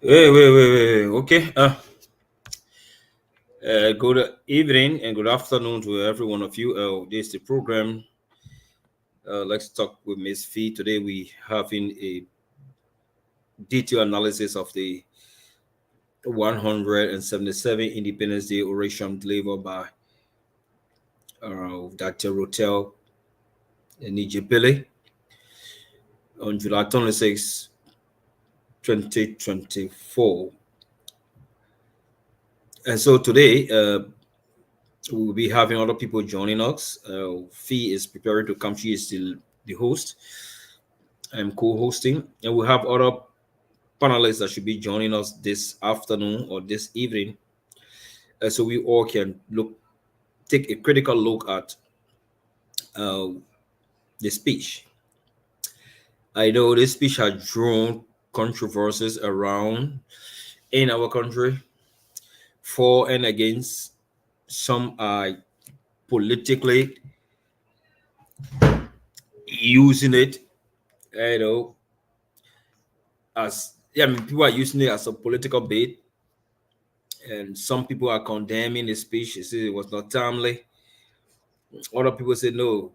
Wait. Okay. Good evening and good afternoon to every one of you. This is the program. Let's talk with Miss Fee. Today we having a detailed analysis of the 177 Independence Day oration delivered by Dr. Robtel and Neajai Pailey on July 26, 2024. And so today, we'll be having other people joining us. Fee is preparing to come. She is still the host. I'm co-hosting, and we'll have other panelists that should be joining us this afternoon or this evening, so we all can take a critical look at uh, the speech. I know this speech has drawn controversies around in our country, for and against. Some are politically using it, you know, as people are using it as a political bait, and some people are condemning the speech. They say it was not timely. Other people say no,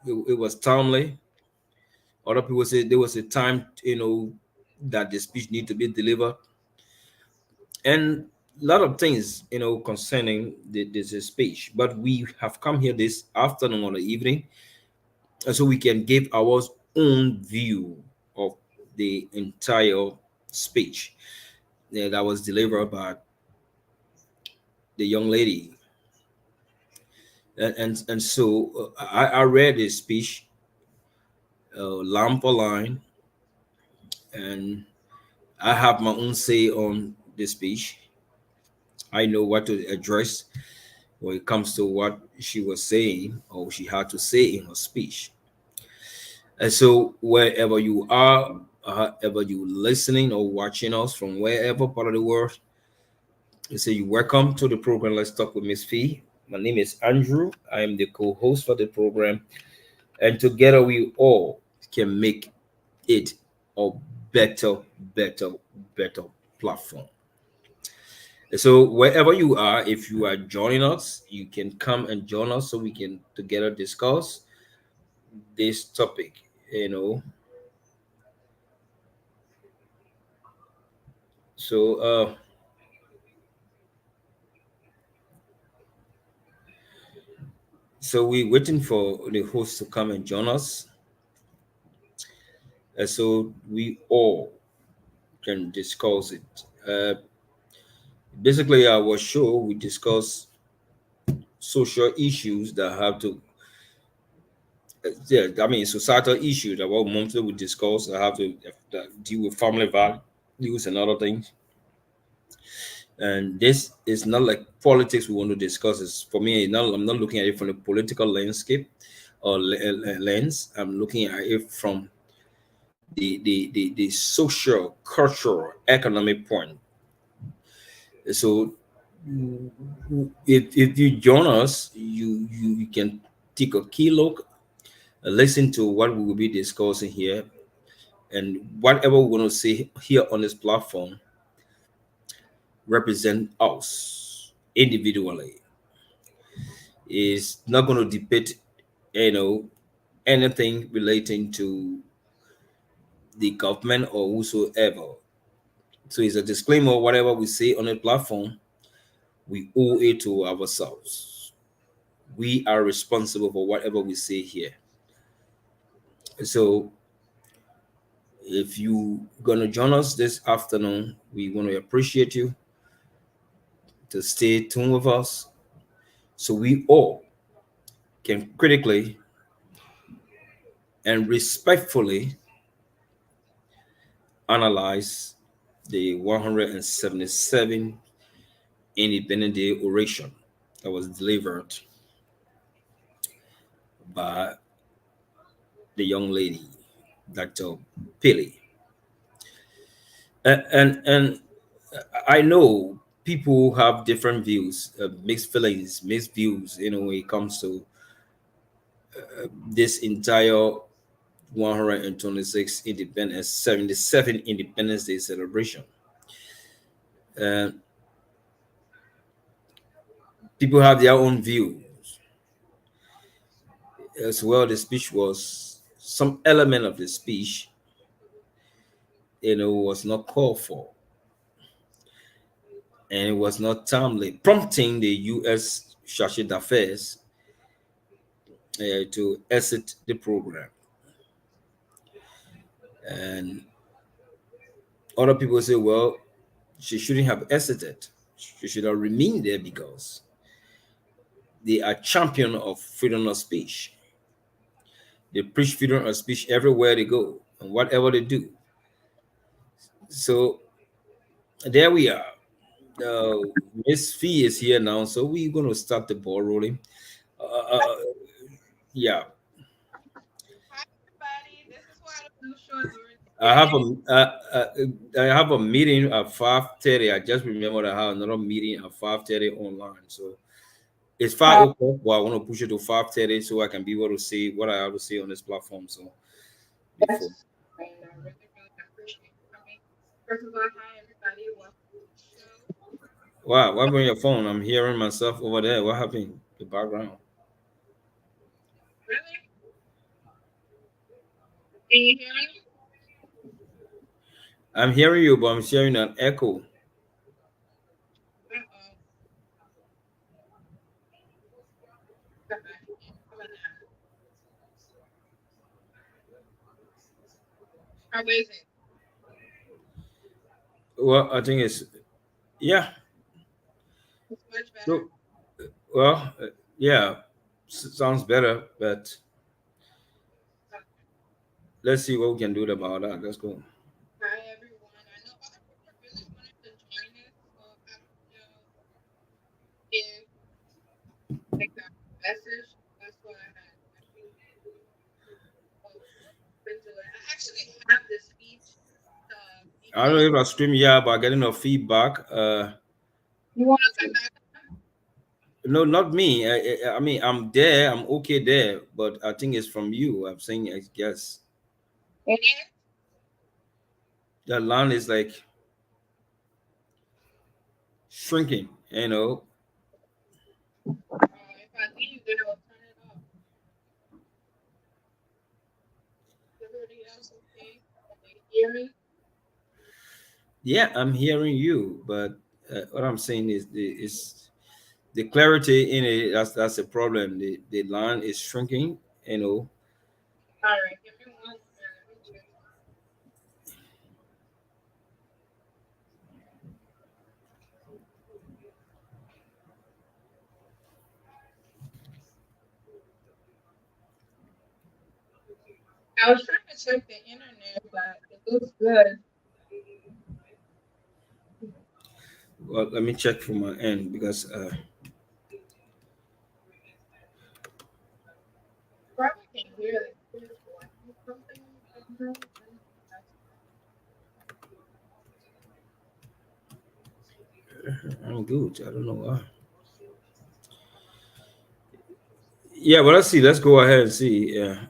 it was timely. Other people say there was a time, that the speech need to be delivered, and a lot of things, concerning this speech. But we have come here this afternoon or the evening, and so we can give our own view of the entire speech that was delivered by the young lady. And so I read this speech line for line, and I have my own say on the speech. I know what to address when it comes to what she was saying or she had to say in her speech. And so wherever you are, however you listening or watching us from wherever part of the world, I say you welcome to the program. Let's talk with Miss Fee. My name is Andrew. I am the co-host for the program, and together we all can make it a better, better, better platform. So wherever you are, if you are joining us, you can come and join us so we can together discuss this topic. You know, so so we're waiting for the host to come and join us, so we all can discuss it. Basically, our show we discuss social issues that have to yeah, I mean societal issues that what monthly we discuss that have to that deal with family values and other things. And this is not like politics we want to discuss. It's for me. I'm not looking at it from the political landscape or lens. I'm looking at it from the social, cultural, economic point. So if you join us, you can take a key look, listen to what we will be discussing here, and whatever we're going to say here on this platform represent us individually. Is not going to debate, you know, anything relating to the government or whosoever. So it's a disclaimer. Whatever we say on the platform, we owe it to ourselves. We are responsible for whatever we say here. So if you gonna join us this afternoon, we want to appreciate you to stay tuned with us, so we all can critically and respectfully analyze the 177 Independent Day oration that was delivered by the young lady, Dr. Pailey. And I know people have different views, mixed feelings, mixed views, when it comes to this entire 126 Independence, 77 Independence Day celebration. And people have their own views as well. The speech was some element of the speech, was not called for, and it was not timely, prompting the U.S. Charge d'Affaires to exit the program. And other people say, well, she shouldn't have exited. She should have remained there because they are champion of freedom of speech. They preach freedom of speech everywhere they go and whatever they do. So there we are. Miss Fee is here now, so we're going to start the ball rolling. Yeah, I have I have a meeting at 5:30. I just remembered I have another meeting at 5:30 online. So it's 5 o'clock, but I want to push it to 5:30 so I can be able to say what I have to say on this platform. So before, wow, what about your phone? I'm hearing myself over there. What happened? The background. I'm hearing you, but I'm hearing an echo. Well, I think it's yeah. So, well, yeah, sounds better, but let's see what we can do about that. Let's go. I don't know if I stream yeah, but getting no feedback. No, not me. I mean, I'm there. I'm okay there, but I think it's from you. I'm saying, I guess the line is like shrinking. Yeah, I'm hearing you, but what I'm saying is the clarity in it. That's a problem. The line is shrinking. You know, well, let me check from my end because I'm good. I don't know why. Yeah, but let's see. Let's go ahead and see. Yeah.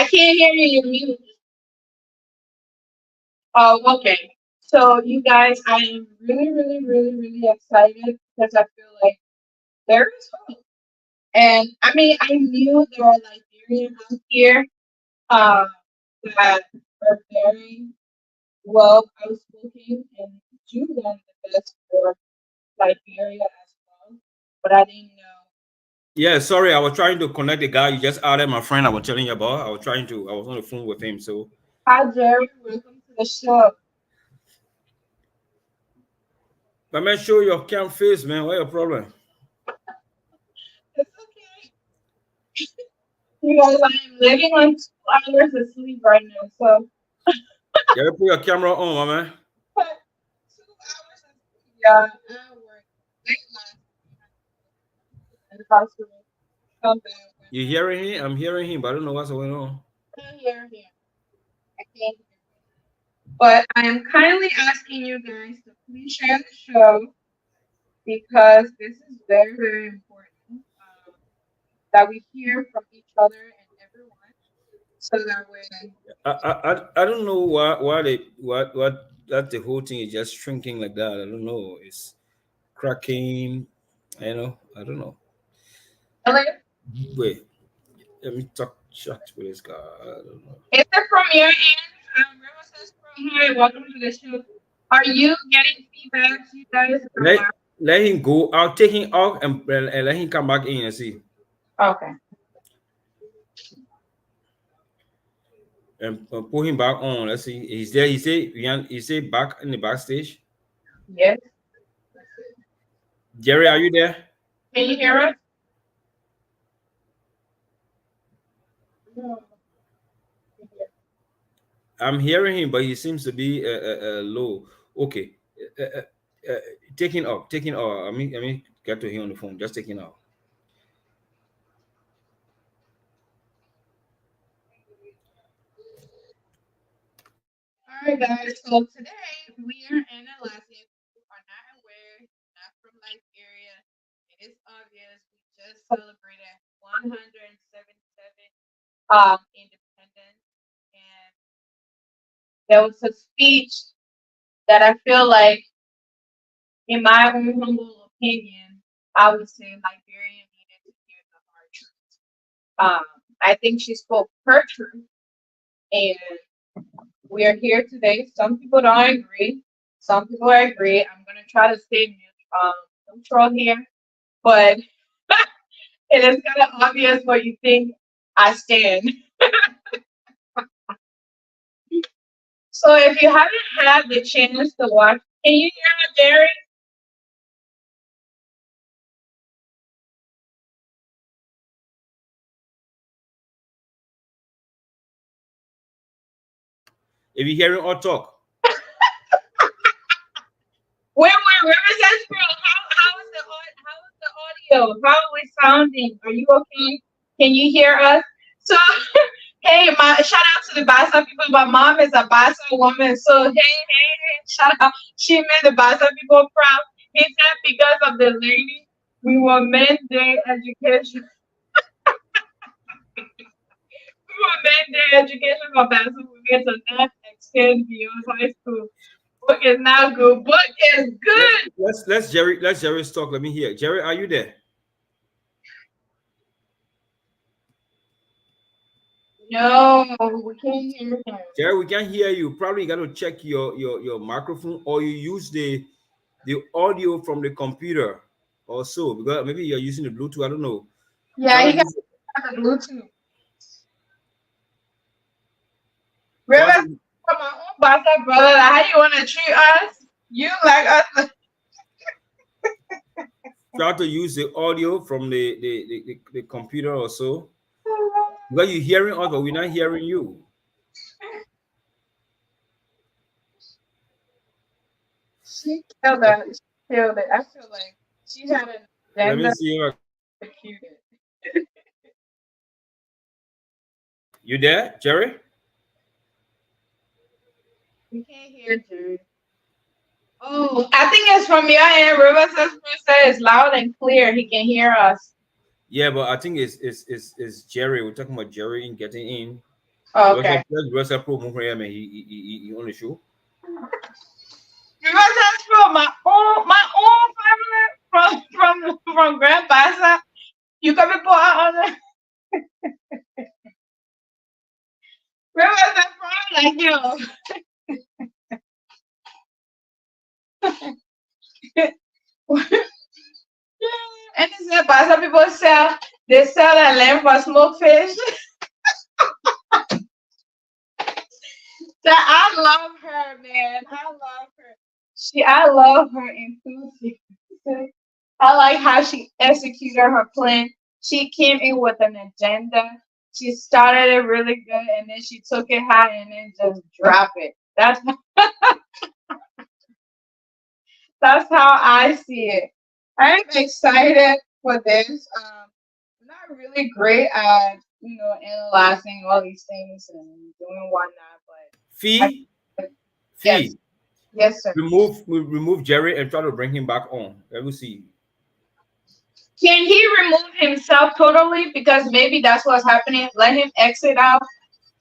I can't hear you. You're mute. Oh, okay. So you guys, I am really, really, really, really excited because I feel like there is hope. And I mean, I knew there are Liberians out here uh, that are very well outspoken and do want the best for Liberia as well. But I didn't know. Yeah, sorry, I was trying to connect the guy you just added, my friend. I was telling you about. I was on the phone with him. So Hi, Jerry. Welcome to the show. but man, show your cam face, man. What your problem? It's okay. You guys, I am living on 2 hours of sleep right now. So, You ever put your camera on, my man? 2 hours of sleep. Yeah, I work late last night in the hospital. Come back when You hearing him? I'm hearing him, but I don't know what's going on. I can't hear him. I can't hear. But I am kindly asking you guys to please share the show because this is very, very important that we hear from each other and everyone so that when I don't know why they what that the whole thing is just shrinking like that. I don't know. It's cracking. I don't know. Elliot, Wait, let me talk chat with this guy. I don't know. is it from your end? River says from hi, welcome to the show. Are you getting feedbacks, you guys, from Let let him go. I'll take him out and let him come back in and see. okay. And put him back on. Let's see. He's there. He say back in the backstage. Yes. Jerry, are you there? Can you hear us? No. I'm hearing him, but he seems to be low. Okay. Uh, uh, uh, taking off. I mean, get to him on the phone. Just taking off. All right, guys. So today we are analyzing. Who are not aware, not from Liberia. It is obvious. We just celebrated 177 independence, and there was a speech that I feel like, in my own humble opinion, I would say Liberia needed to hear the hard truth. I think she spoke her truth, and we are here today. Some people don't agree. Some people agree. I'm gonna try to stay neutral here, but it is kind of obvious what you think I stand. So if you haven't had the chance to watch, can you hear me, Jerry? If you hearing or talk, Where is that from? How is the audio? How are we sounding? Are you okay? Can you hear us? So hey, shout out to the Basa people. My mom is a Basa woman, so hey, shout out. She made the Basa people proud. He said because of the lady, we will mandate education. We will mandate education for Basa women to not extend beyond high school. Book is not good. Book is let good. let's Jerry talk. Let me hear. Jerry, are you there? No, we can't hear him. Jerry, we can't hear you. Probably you got to check your microphone, or you use the audio from the computer or so, because maybe you're using the Bluetooth. I don't know. Yeah, Try to he got use the Bluetooth. try Remember to from my own Basa brother, like, how you want to treat us? You like us. try to use the audio from the computer or so. Because you're hearing us, but we're not hearing you. She killed Uh, that. She killed it. I feel like she had an Let me agenda see you. executed. You there, Jerry? We can't hear Jerry. Oh, I think it's from your end. River says it's loud and clear. He can hear us. Yeah, but I think it's Jerry. We're talking about Jerry and getting in. Okay. Where's that pro move here, man? He on the show. Because that's from my own family from grandpa's side. You can be put out on the remember that from like and it's like some people sell that lamb for smoked fish. That I love her, man. I love her. I love her enthusiasm. I like how she executed her plan. She came in with an agenda. She started it really good, and then she took it high, and then just dropped it. That's how I see it. I'm excited for this. I'm not really great at analyzing all these things and doing whatnot, but Fee, I yes, Fee. yes, sir. Remove Jerry and try to bring him back on. Let me see. Can he remove himself totally? Because maybe that's what's happening. Let him exit out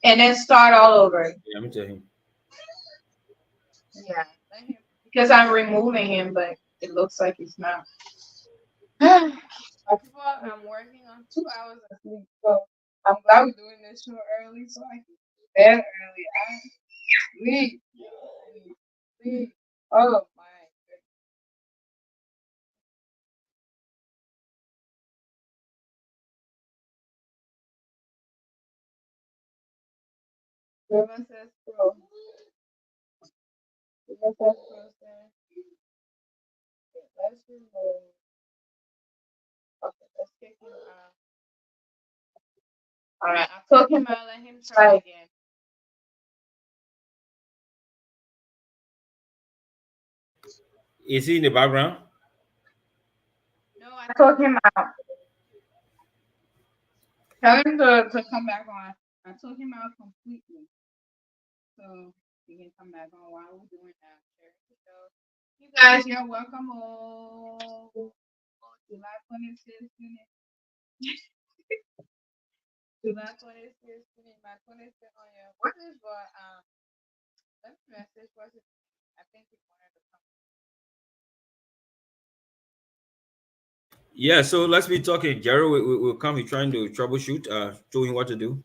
and then start all over. Yeah, let me tell him. Yeah, let him. Because I'm removing him, but it looks like he's not. People, I'm working on 2 hours of sleep, so I'm glad we're doing this show early, so I can go to bed early. I sleep, sleep, sleep. Oh my goodness. River says, "Bro, River says, bro, saying, let's remove. Okay, let's kick him out. All right, I took him out. Let him try again. Is he in the background? No, I took him out. Tell him to come back on. I took him out completely, so he can come back on while we're doing that. Share the show. You guys, you're welcome home. July 26th, July 26th, my 26th on your. What is what? Let me message. What's it? I think he wanted to come. Yeah, so let's be talking. Jerry will come. He's trying to troubleshoot, show him what to do.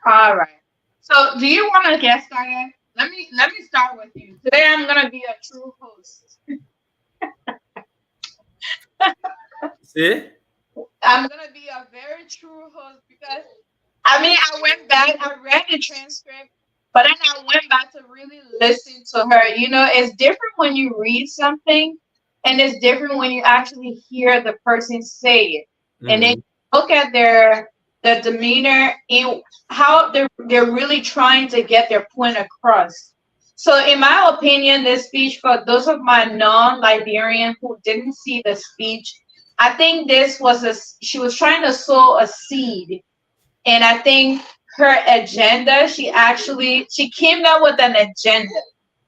All right. So, do you want to get started? Let me start with you. Today, I'm gonna be a true host. See? I'm gonna be a very true host because I mean I went back, I read the transcript, but then I went back to really listen to her. It's different when you read something and it's different when you actually hear the person say it. And then Hmm. look at their demeanor and how they're really trying to get their point across. So in my opinion, this speech for those of my non-Liberian who didn't see the speech, I think this was she was trying to sow a seed, and I think her agenda, she came out with an agenda.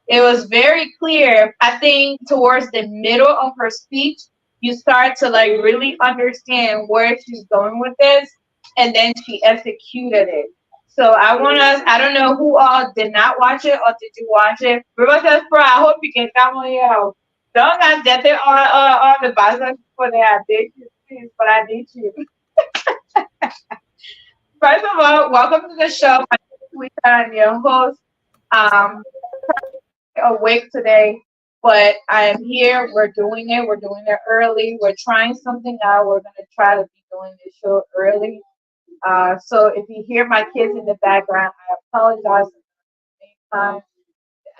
It was very clear. I think towards the middle of her speech, you start to like really understand where she's going with this, and then she executed it. So I don't know who all did not watch it or did you watch it? River says, bro, I hope you can come on here. Don't I get it on the buzzer for the I did you, please, but I need you. First of all, welcome to the show. My name is Lisa. I'm your host. Um, awake today, but I'm here. We're doing it. We're doing it early. We're trying something out. We're gonna try to be doing this show early. So if you hear my kids in the background, I apologize. At the same time,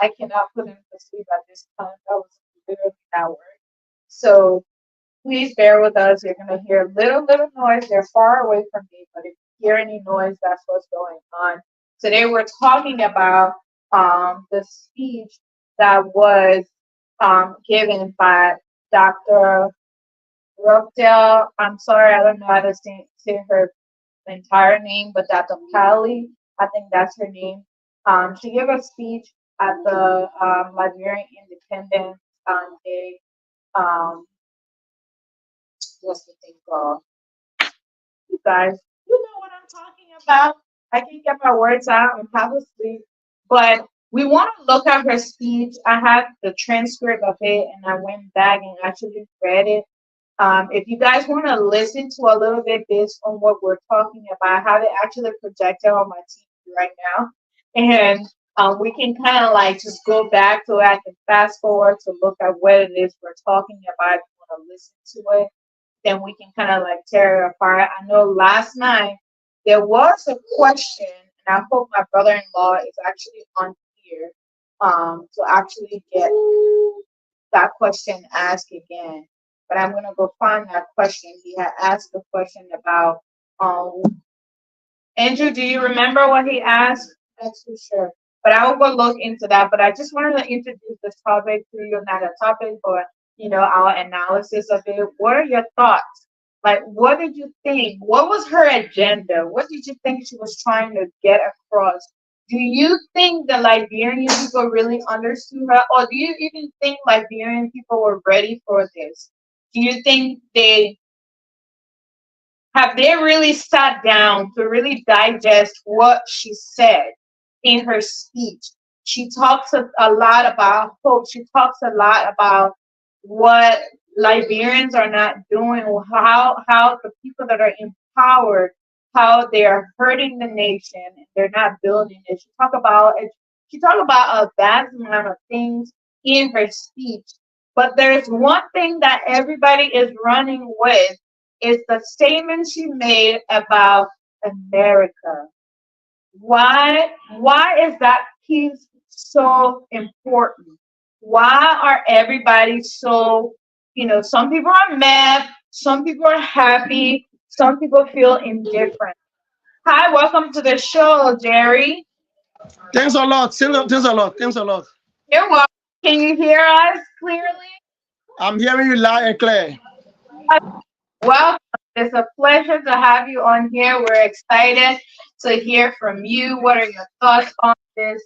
I cannot put them to sleep at this time. That was literally at work. So please bear with us. You're gonna hear little noise. They're far away from me, but if you hear any noise, that's what's going on. Today we're talking about the speech that was given by Dr. Robtel. I'm sorry, I don't know how to say her entire name, but Dr. Pailey, I think that's her name. She gave a speech at the Liberian Independence Day. Um, what's the thing called? You guys, you know what I'm talking about. I can't get my words out. I'm half asleep. But we want to look at her speech. I have the transcript of it, and I went back and actually read it. If you guys want to listen to a little bit based on what we're talking about, I have it actually projected on my TV right now, and we can kind of like just go back to it. I can fast forward to look at what it is we're talking about. If you want to listen to it, then we can kind of like tear it apart. I know last night there was a question, and I hope my brother-in-law is actually on here to actually get that question asked again. But I'm gonna go find that question. He had asked a question about um Andrew, do you remember what he asked? Not too sure. But I will go look into that. But I just wanted to introduce this topic to you, not a topic, but our analysis of it. What are your thoughts? Like, what did you think? What was her agenda? What did you think she was trying to get across? Do you think the Liberian people really understood her? Or do you even think Liberian people were ready for this? Do you think they really sat down to really digest what she said in her speech? She talks a lot about hope. She talks a lot about what Liberians are not doing, how the people that are empowered, how they are hurting the nation, and they're not building it. She talked about a vast amount of things in her speech. But there's one thing that everybody is running with is the statement she made about America. Why is that piece so important? Why are everybody so, some people are mad, some people are happy, some people feel indifferent. Hi, welcome to the show, Jerry. Thanks a lot. Thanks a lot. Thanks a lot. You're welcome. Can you hear us clearly? I'm hearing you loud and clear. Welcome. It's a pleasure to have you on here. We're excited to hear from you. What are your thoughts on this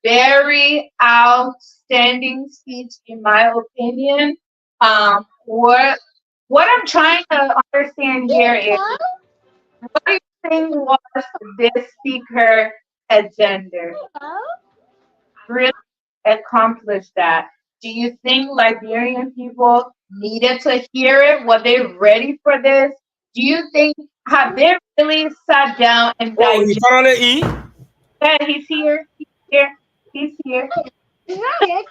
very outstanding speech, in my opinion? What I'm trying to understand here is, what do you think was this speaker agenda? Really accomplish that? Do you think Liberian people needed to hear it? Were they ready for this? Do you think, have they really sat down and Oh, you digested? finally in? Yeah, he's here. He's here. He's here. Fine.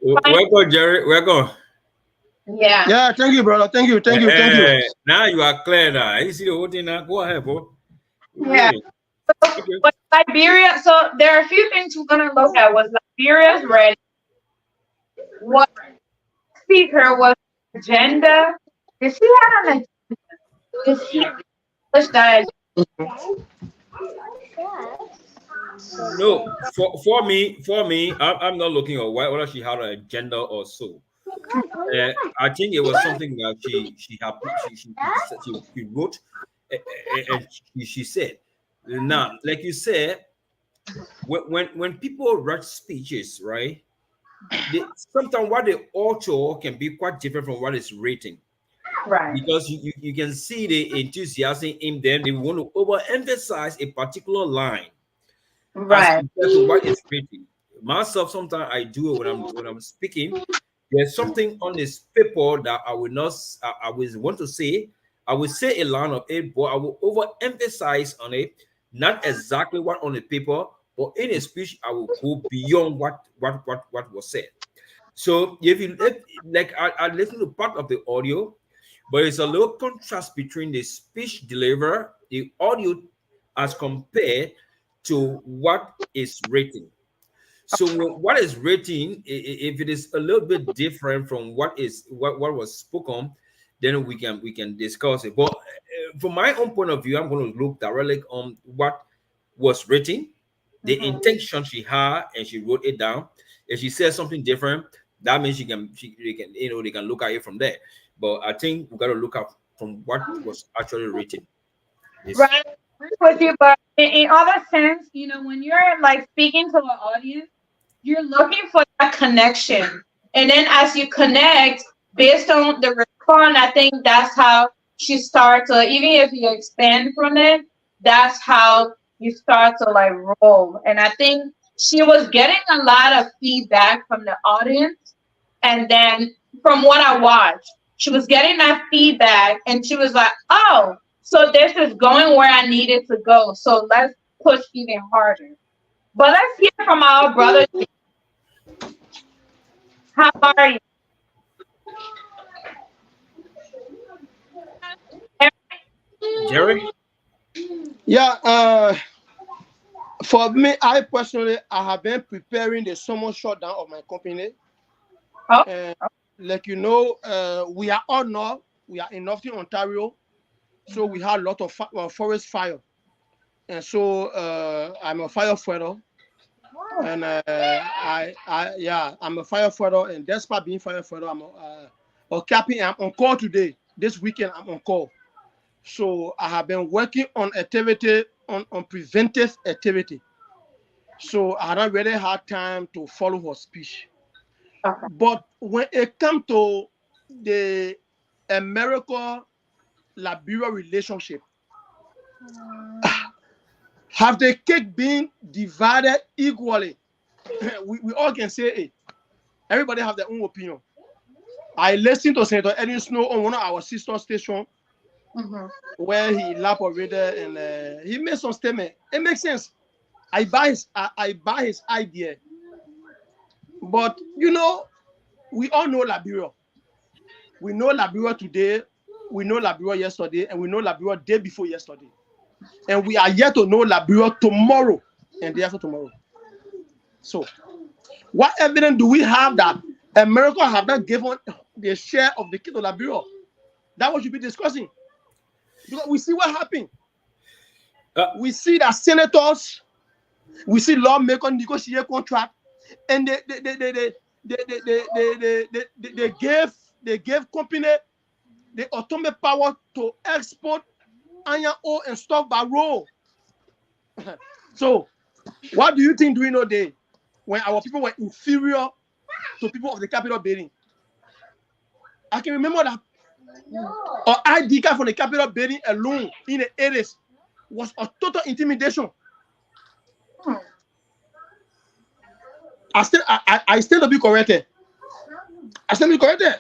Welcome, Jerry. Welcome. Yeah. Yeah, thank you, brother. Thank you. Thank you. Thank you. Now you are clear now. You see the whole thing now? Go ahead, bro. Yeah. Really? Okay. But Liberia, so there are a few things we're gonna look at. Was Liberia's ready? What speaker was agenda? Did she have an agenda? Did she push that? No, for me, I'm not looking at whether she had an agenda or so. I think it was something that she wrote, and she said. Now, like you said, when people write speeches, right? Sometimes what they author can be quite different from what is written, Right. because you can see the enthusiasm in them. They want to overemphasize a particular line as Right. compared to what is written. Myself, sometimes I do it when I'm speaking. There's something on this paper that I will not, I will want to say. I will say a line of it, but I will overemphasize on it, not exactly what on the paper, but in a speech, I will go beyond what was said. So like I listen to part of the audio, but it's a little contrast between the speech deliverer, the audio, as compared to what is written. So what is written, if it is a little bit different from what was spoken, then we can discuss it. But from my own point of view, I'm going to look directly on what was written, the Mhm. intention she had, and she wrote it down. If she says something different, that means they can look at it from there. But I think we got to look at from what was actually written. This. Right. I agree with you, but in other sense, when you're like speaking to an audience, you're looking for that connection. And then as you connect based on the response, I think that's how she starts to, even if you expand from it, that's how you start to like roll. And I think she was getting a lot of feedback from the audience. And then from what I watched, she was getting that feedback and she was like, oh, so this is going where I needed to go. So let's push even harder. But let's hear from our brother. How are you? Jerry? Yeah, for me, I personally, I have been preparing the summer shutdown of my company. Oh, And like you know, we are all now, we are in Northern Ontario, so we have a lot of forest fire. And so I'm a firefighter. And yeah, I'm a firefighter. And despite being firefighter, a captain. I'm on call today. This weekend, I'm on call. So I have been working on activity, on preventive activity. So I don't really have time to follow her speech. okay. But when it comes to the America Liberia relationship, have the cake been divided equally? We all can say it. Everybody have their own opinion. I listened to Senator Edwin Snow on one of our sister stations Mm-hmm. where he elaborated and he made some statement. It makes sense. I buy his idea. But you know, we all know Liberia. We know Liberia today, we know Liberia yesterday, and we know Liberia day before yesterday. And we are yet to know Liberia tomorrow and day after tomorrow. So, what evidence do we have that America have not given the share of the key to Liberia? That what should be discussing. Because we see what happened. Uh, We see that senators, we see lawmakers negotiate contract, and they gave company the automatic power to export iron ore and stuff by road. So, what do you think during those days when our people were inferior to people of the capital building? I can remember that our ID card from the capital building alone in the 80s was a total intimidation. I still to be corrected. I still be corrected.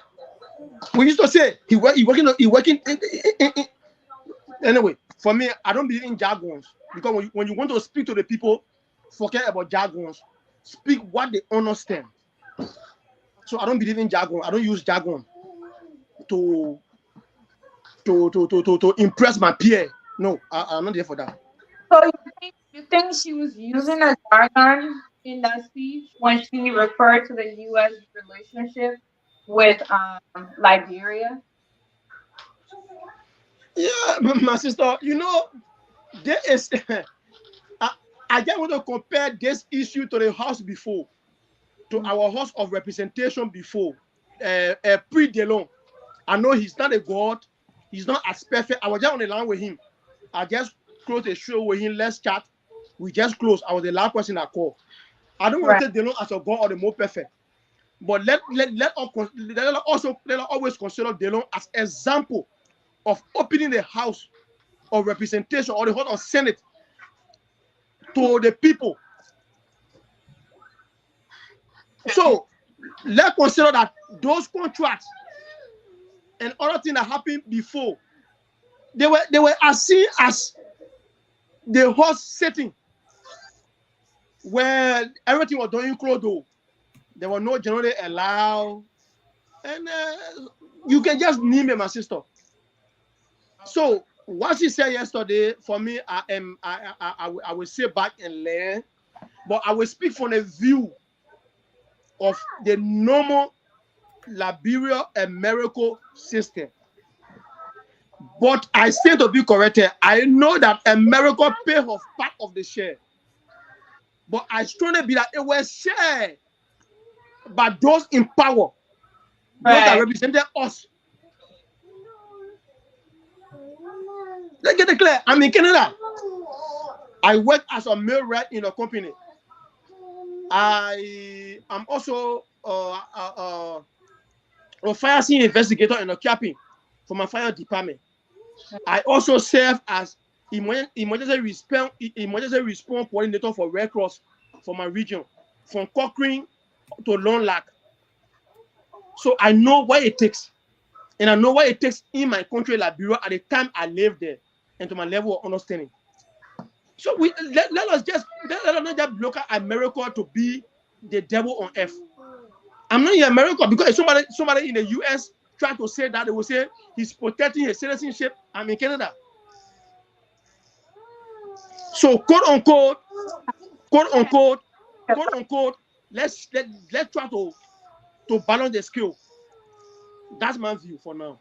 We used to say he working. Anyway, for me, I don't believe in jargons because when you want to speak to the people, forget about jargons. Speak what they understand. So I don't believe in jargon. I don't use jargon to to impress my peer. No, I'm not there for that. So you think she was using a jargon in that speech when she referred to the U.S. relationship with Liberia? Yeah, my sister, you know, there is. I, I just want to compare this issue to the house before, to our House of Representation before, pre Delon. I know he's not a god, he's not as perfect. I was just on the line with him. I just closed a show with him. Let's chat. We just closed. I was the last person I called. I don't want Right. to take Delon as a god or the more perfect, but let us always consider Delon as example of opening the House of Representation or the House of Senate to the people. So let's consider that those contracts and other things that happened before, they were as seen as the host setting where everything was done in closed. There was no generally allowed, and you can just name it, my sister. So what she said yesterday, for me, I will sit back and learn, but I will speak from the view of the normal Liberia America system. But I still to be corrected. I know that America pay off part of the share, but I strongly believe that it was shared by those in power, those that Right. represented us. Let's get it clear. I'm in Canada. I work as a mail rep in a company. I am also a fire scene investigator in a capping for my fire department. I also serve as emergency response coordinator for Red Cross for my region, from Cochrane to Long Lac. So I know what it takes, and I know what it takes in my country, Liberia, at the time I lived there, and to my level of understanding. So let us not just look at America to be the devil on earth. I'm not in America because if somebody in the US try to say that, they will say he's protecting his citizenship. I'm in Canada. So quote unquote, quote unquote, let's try to balance the scale. That's my view for now.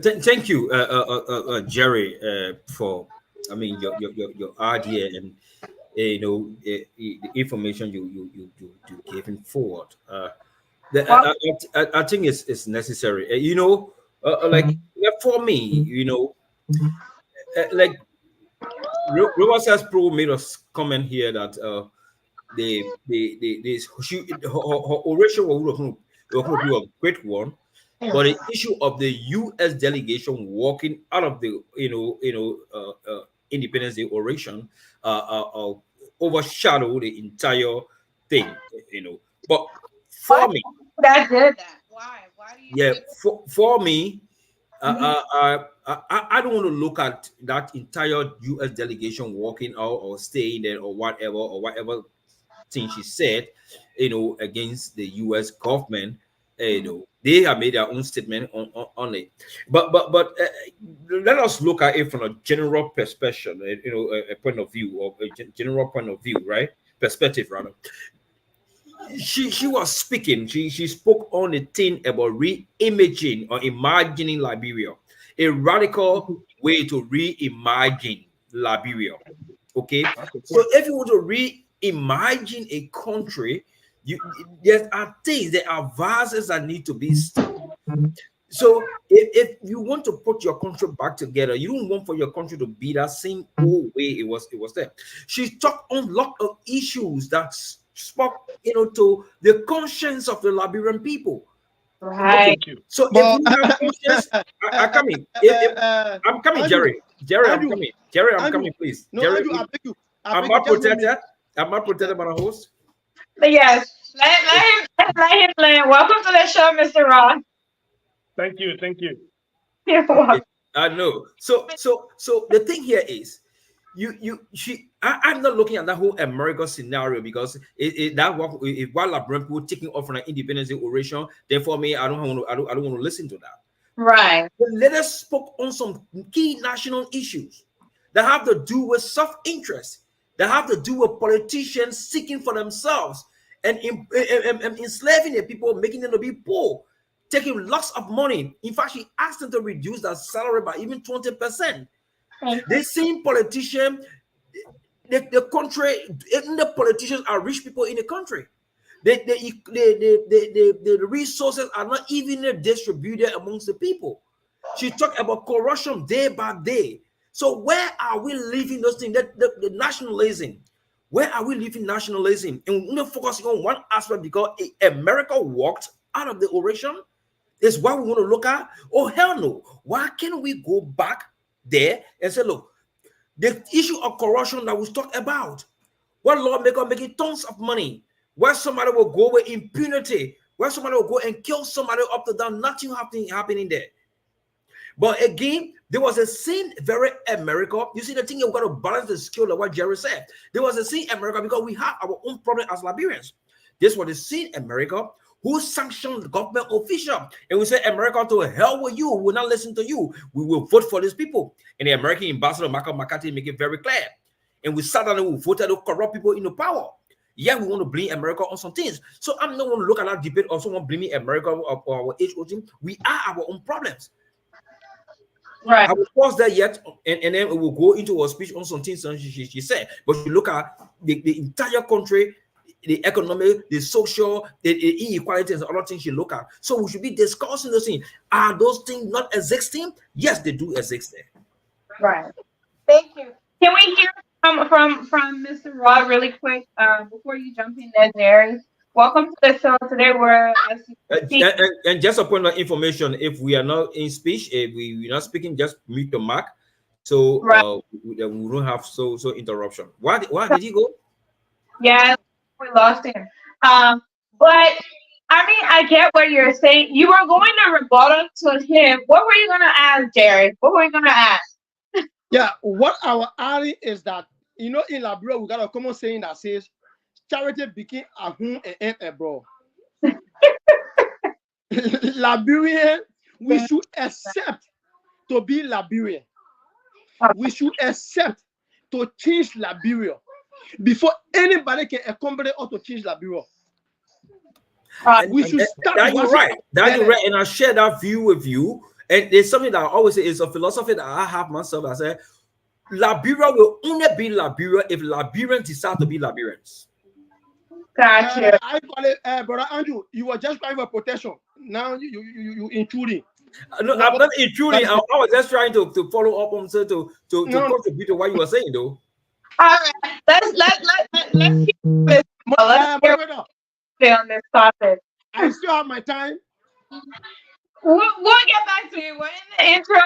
Thank you, Jerry, for your idea and the information you giving forward. Well, I think it's necessary. For me, like Robert says, Pro made us comment here that her oration was going to be a great one, but the issue of the U.S. delegation walking out of the Independence Day oration overshadow the entire thing. But why for me, that did that? Why? Why do you yeah, think? for me, Mhm. I don't want to look at that entire U.S. delegation walking out or staying there or whatever thing she said, against the U.S. government. They have made their own statement on it. But let us look at it from a general perspective, a point of view, or a general point of view, right? Perspective, rather. She was speaking. She spoke on the thing about re-imaging or imagining Liberia, a radical way to reimagine Liberia. Okay, so if you want to reimagine a country, there are things, there are vases that need to be studied. So if you want to put your country back together, you don't want for your country to be that same old way it was there. She talked on a lot of issues that spoke, to the conscience of the Liberian people. Okay, Right. so if But you have conscience, I coming. If I'm coming, Andrew, Jerry. Jerry, I'm Andrew, coming. Jerry, I'm Andrew, coming, please. no, Jerry, Andrew, I I'm beg you, not just let me. protected. I'm not protected by the host. But yes, let him land. Welcome to the show, Mr. Ross. Thank you. Thank you. You're Okay, welcome. I know. So the thing here is, I'm not looking at that whole America scenario because while Labrador people taking off from an independence Day oration, then for me, I don't want to listen to that. Right. But let us spoke on some key national issues that have to do with self-interest, that have to do with politicians seeking for themselves and enslaving the people, making them to be poor, taking lots of money. In fact, she asked them to reduce their salary by even 20%. Thank you. The same politician, the country, even the politicians are rich people in the country. The resources are not even distributed amongst the people. She talked about corruption day by day. So where are we leaving those things? The nationalism. Where are we leaving nationalism? And we're not focusing on one aspect because America walked out of the oration. Is what we want to look at. Oh hell no! Why can't we go back there and say, look, the issue of corruption that we talked about, one lawmaker making tons of money, where somebody will go with impunity, where somebody will go and kill somebody up to down, nothing happening there. But again, there was a scene very America. You see, the thing you've got to balance the scale of what Jerry said. There was a scene America because we have our own problem as Liberians. This was the scene America who sanctioned the government official. And we said, America, to hell with you. We will not listen to you. We will vote for these people. And the American ambassador, Michael McCarthy, make it very clear. And we sat down and we voted to corrupt people into power. Yeah, we want to blame America on some things. So I'm not going to look at that debate or someone blaming America or our HO team. We are our own problems. Right. I will pause there yet, and then we will go into her speech on some things she said. But you look at the entire country, the economic, the social, the inequalities, and other things you look at. So we should be discussing those things. Are those things not existing? Yes, they do exist there. Right. Thank you. Can we hear from Mr. Rod really quick before you jump in there, Jerry? Welcome to the show. Today we're as you And, see, and just a point of information, if we are not in speech, if we're not speaking, just mute the mic. So right? we don't have so interruption. Why did he go? Yeah, we lost him. But I mean, I get what you're saying. You were going to rebuttal to him. What were you gonna ask, Jerry? What were you gonna ask? Yeah, what our adding is that in Liberia we got a common saying that says charity begin at home and end abroad. Liberian, we should accept to be Liberian. We should accept to change Liberia before anybody can accommodate or to change Liberia. We should start. That you're right. That you're right, and I share that view with you. And it's something that I always say is a philosophy that I have myself. I say Liberia will only be Liberia if Liberians decide to be Liberians. Gotcha. I call it, brother Andrew. You were just trying for protection. Now you intruding. No, I'm not intruding. I was just trying to follow up on to contribute to what you were saying, though. All right, let's hear this. Let's hear on this topic. I still have my time. We'll get back to you. We're in the intro,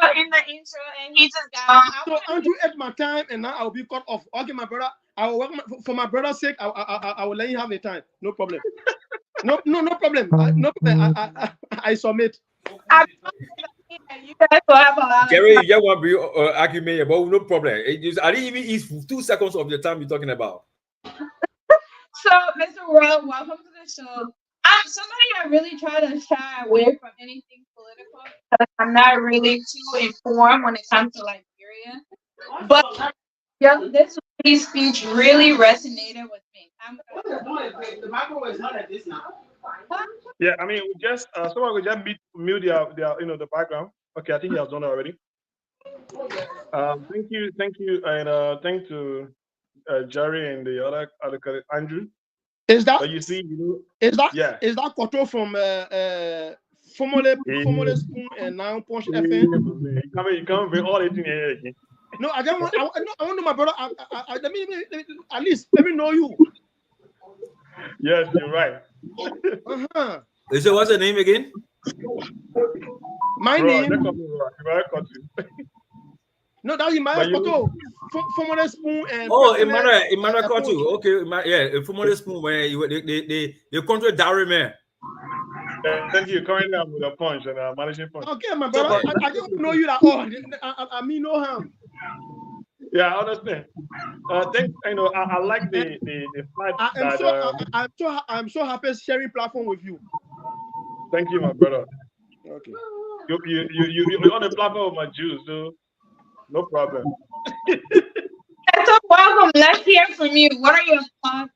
and he just got. So Andrew ate my time, and now I'll be cut off. Okay, my brother. I will work for my brother's sake. I will let you have the time. No problem. No problem. No problem. I submit. You guys will have a lot. Jerry, you just want to be argument about no problem. I didn't even eat 2 seconds of the time you're talking about. So, Mr. World, welcome to the show. I'm somebody that really try to shy away from anything political because I'm not really too informed when it comes to Liberia. But this lady's speech really resonated with me. The micro is not at this now. Yeah, I mean, we just someone will just mute their the background. Okay, I think he has done it already. Thank you, and thanks to Jerry and the other Andrew. Is that? So you see, is that? Yeah. Is that Koto from formerly Spoon and now Punch FM? You can't bring all 18 here again. No, I don't want. I want to my brother. Let me at least let me know you. Yes, you're right. So what's the name again? My name. No, that's Emmanuel Koto. Formerly Spoon and. Oh, Emmanuel Koto. Okay, yeah, formerly Spoon. Where they control Darry man. Thank you. Currently, I'm with a Punch and managing Punch. Okay, my brother. I don't know you at all. I mean no harm. Yeah, I understand. Thanks. I like the fact I'm so happy sharing platform with you. Thank you, my brother. Okay. You're on the platform with my Jews, so no problem. So welcome. Let's hear from you. What are your thoughts?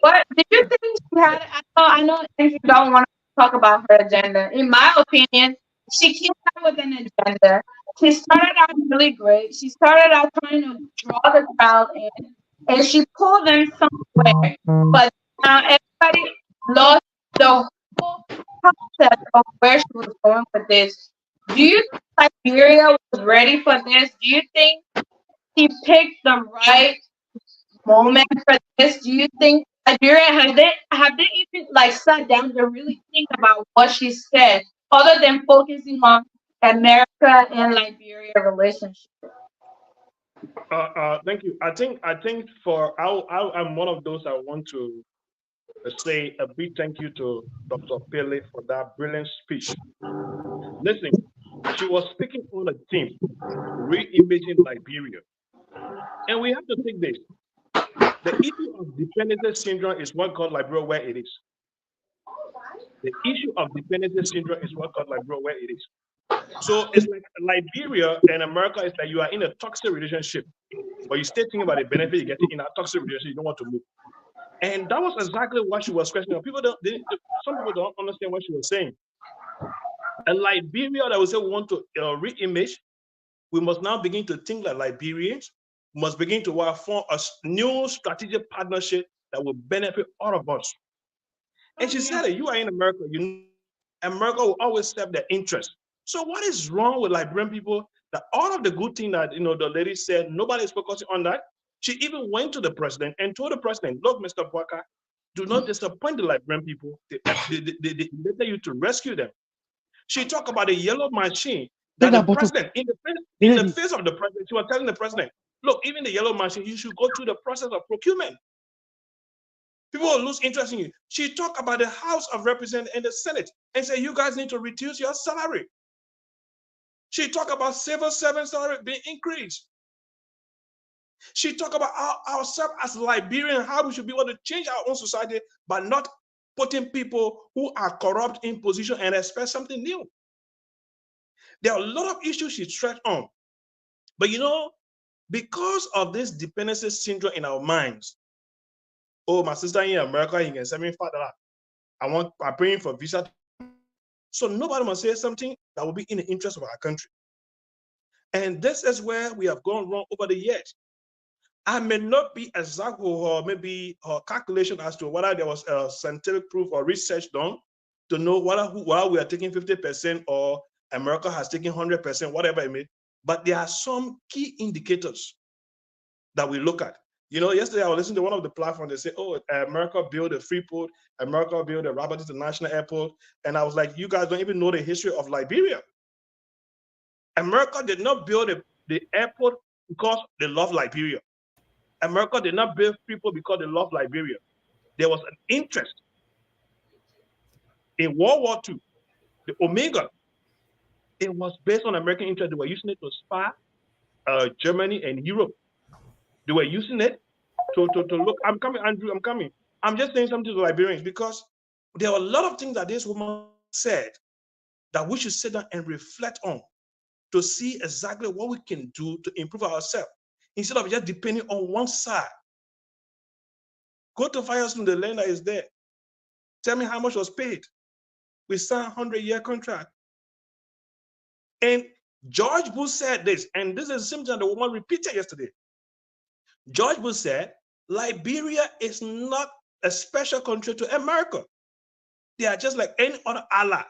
What did you think she had? I know if you don't want to talk about her agenda. In my opinion, she came out with an agenda. She started out really great. She started out trying to draw the crowd in, and she pulled them somewhere. But now everybody lost the whole concept of where she was going with this. Do you think Liberia was ready for this? Do you think she picked the right moment for this? Do you think Liberia have they even sat down to really think about what she said, other than focusing on America and Liberia relationship? Thank you. I think I'm one of those I want to say a big thank you to Dr. Pailey for that brilliant speech. Listen, she was speaking on a theme, re-imaging Liberia. And we have to take this. The issue of dependency syndrome is what got Liberia where it is. The issue of dependency syndrome is what got Liberia where it is. So it's like Liberia and America is like you are in a toxic relationship, but you still thinking about the benefit you get in a toxic relationship, you don't want to move. And that was exactly what she was questioning. Some people don't understand what she was saying. And Liberia, that we say we want to re-image, we must now begin to think like Liberians. We must begin to form a new strategic partnership that will benefit all of us. And she said that you are in America, America will always serve their interest. So what is wrong with Liberian people? That all of the good thing that the lady said, nobody is focusing on that. She even went to the president and told the president, look, Mr. Bwaka, Do not disappoint the Liberian people. They tell you to rescue them. She talked about the yellow machine Take that the that bottle. president, in the face of the president, she was telling the president, look, even the yellow machine, you should go through the process of procurement. People will lose interest in you. She talked about the House of Representatives and the Senate and said, you guys need to reduce your salary. She talked about civil servant salary being increased. She talked about ourselves as Liberians, how we should be able to change our own society by not putting people who are corrupt in position and expect something new. There are a lot of issues she stressed on. But because of this dependency syndrome in our minds, oh, my sister in America, he can send me $5. I'm praying for visa. So nobody must say something that will be in the interest of our country. And this is where we have gone wrong over the years. I may not be exact or maybe a calculation as to whether there was a scientific proof or research done to know whether we are taking 50% or America has taken 100%, whatever it may. But there are some key indicators that we look at. Yesterday I was listening to one of the platforms. They say, oh, America built a Freeport, America built a Robert International Airport. And I was like, you guys don't even know the history of Liberia. America did not build the airport because they love Liberia. America did not build Freeport because they love Liberia. There was an interest in World War II, the Omega. It was based on American interest. They were using it to spy Germany and Europe. They were using it to look. I'm coming, Andrew, I'm coming. I'm just saying something to the Liberians because there are a lot of things that this woman said that we should sit down and reflect on to see exactly what we can do to improve ourselves instead of just depending on one side. Go to Firestone, the land that is there. Tell me how much was paid. We signed a 100-year contract. And George Bush said this, and this is something the woman repeated yesterday. George Bush said, Liberia is not a special country to America. They are just like any other ally.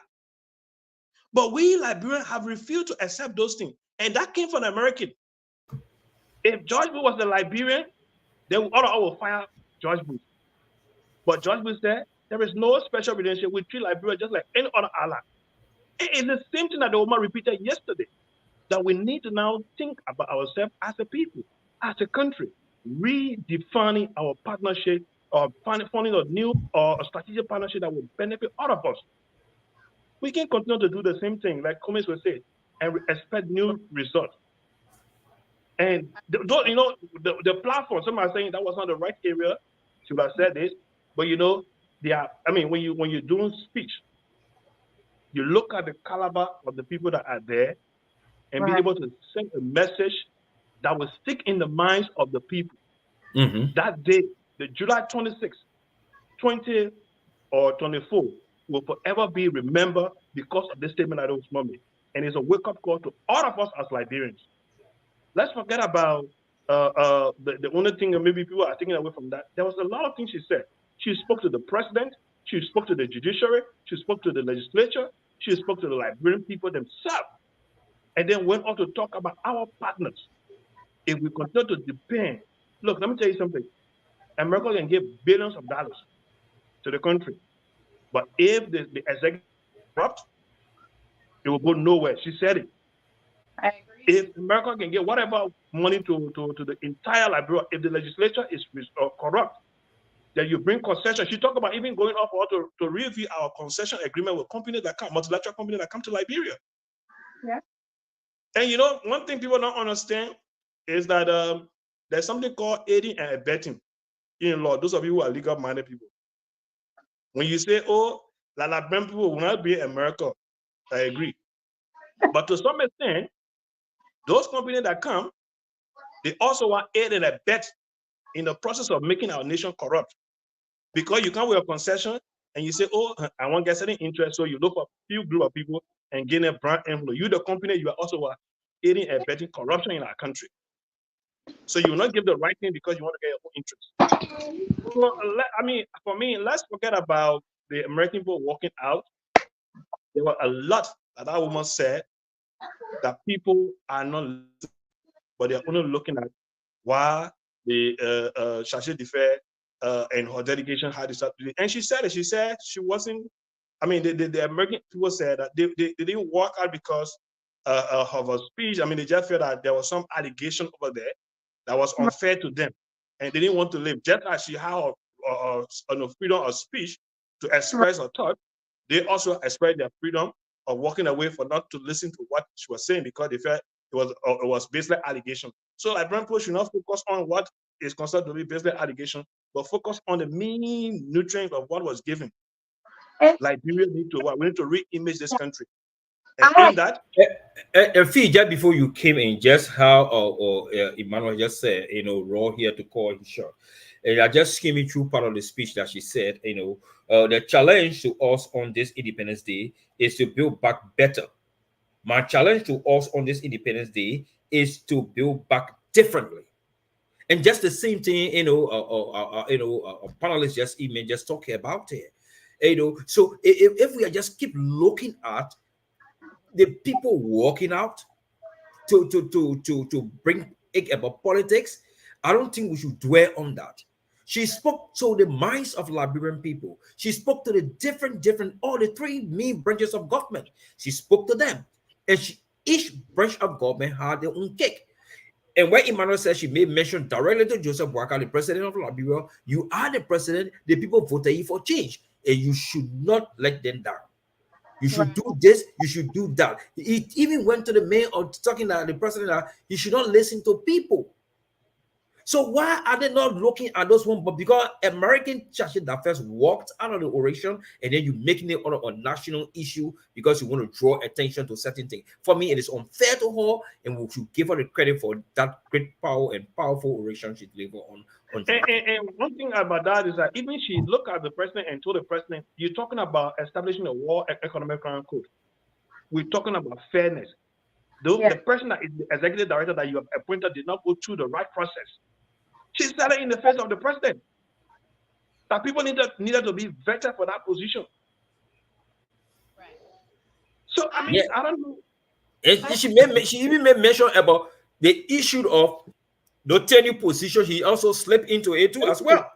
But we Liberians have refused to accept those things. And that came from the American. If George Bush was a Liberian, then I will fire George Bush. But George Bush said, there is no special relationship. We treat Liberia just like any other ally. It's the same thing that the woman repeated yesterday, that we need to now think about ourselves as a people, as a country, redefining our partnership or finding a new or a strategic partnership that will benefit all of us. We can continue to do the same thing, like Comis was saying, and expect new results. And the platform, some are saying that was not the right area. Should have said this, but when you're doing speech, you look at the caliber of the people that are there and be able to send a message that will stick in the minds of the people. Mm-hmm. That day, the July 26th, 20 or 24, will forever be remembered because of this statement that was made. And it's a wake-up call to all of us as Liberians. Let's forget about the only thing that maybe people are taking away from that. There was a lot of things she said. She spoke to the president. She spoke to the judiciary. She spoke to the legislature. She spoke to the Liberian people themselves. And then went on to talk about our partners. If we continue to depend, look, let me tell you something. America can give billions of dollars to the country. But if the executive is corrupt, it will go nowhere. She said it. I agree. If America can get whatever money to the entire Liberia, if the legislature is corrupt, then you bring concession. She talked about even going up to review our concession agreement with companies that come, multilateral companies that come to Liberia. Yeah. And one thing people don't understand is that there's something called aiding and abetting in law. Those of you who are legal-minded people, when you say, "Oh, la Liberian people will not be in America," I agree. But to some extent, those companies that come, they also want aid and abet in the process of making our nation corrupt. Because you come with a concession and you say, "Oh, I want to get certain interest," so you look for a few group of people and gain a brand envelope. You, the company, you are also aiding and abetting corruption in our country. So you will not give the right thing because you want to get your own interest. So, for me, let's forget about the American people walking out. There were a lot that woman said that people are not listening, but they're only looking at why the Chargé d'Affaires and her dedication, how they started doing it. And she said it. She said she wasn't. I mean, the American people said that they didn't walk out because of her speech. I mean, they just felt that there was some allegation over there that was unfair to them, and they didn't want to live. Just as she had freedom of speech to express her thought, they also expressed their freedom of walking away for not to listen to what she was saying because they felt it was basically allegation. So Liberian people should not focus on what is considered to be basically allegation, but focus on the meaning nutrients of what was given. Liberia we need to re-image this country. And in that, Fee, just before you came in, just how Emmanuel just said, Raw here to call his shot. And I just skimming through part of the speech that she said, the challenge to us on this Independence Day is to build back better. My challenge to us on this Independence Day is to build back differently. And just the same thing, panelists just talking about it. So if we are just keep looking at the people walking out to bring it about politics, I don't think we should dwell on that. She spoke to the minds of Liberian people. She spoke to the different, all the three main branches of government. She spoke to them. And each branch of government had their own cake. And when Emmanuel said she made mention directly to Joseph Boakai, the president of Liberia, you are the president, the people voted you for change, and you should not let them down. You should do this, you should do that. He even went to the mayor of talking to the president that he should not listen to people. So why are they not looking at those ones? But because American churches that first walked out of the oration and then you making it on a national issue because you want to draw attention to certain things. For me, it is unfair to her, and we should give her the credit for that great power and powerful oration she delivered on. And one thing about that is that even she looked at the president and told the president, "You're talking about establishing a World Economic Crime Code. We're talking about fairness. The person that is the executive director that you have appointed did not go through the right process." She said it in the face of the president that people needed to be vetted for that position. Right. So I mean, I don't know. And she even made mention about the issue of the tenure position. He also slipped into it too as well.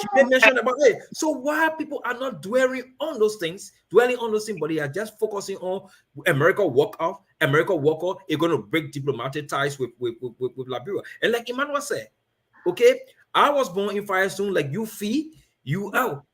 She made mention about it. So why people are not dwelling on those things, but they are just focusing on America walk out, America walk out, is going to break diplomatic ties with Liberia. And like Emmanuel said, okay, I was born in Firestone, like you fee, you out.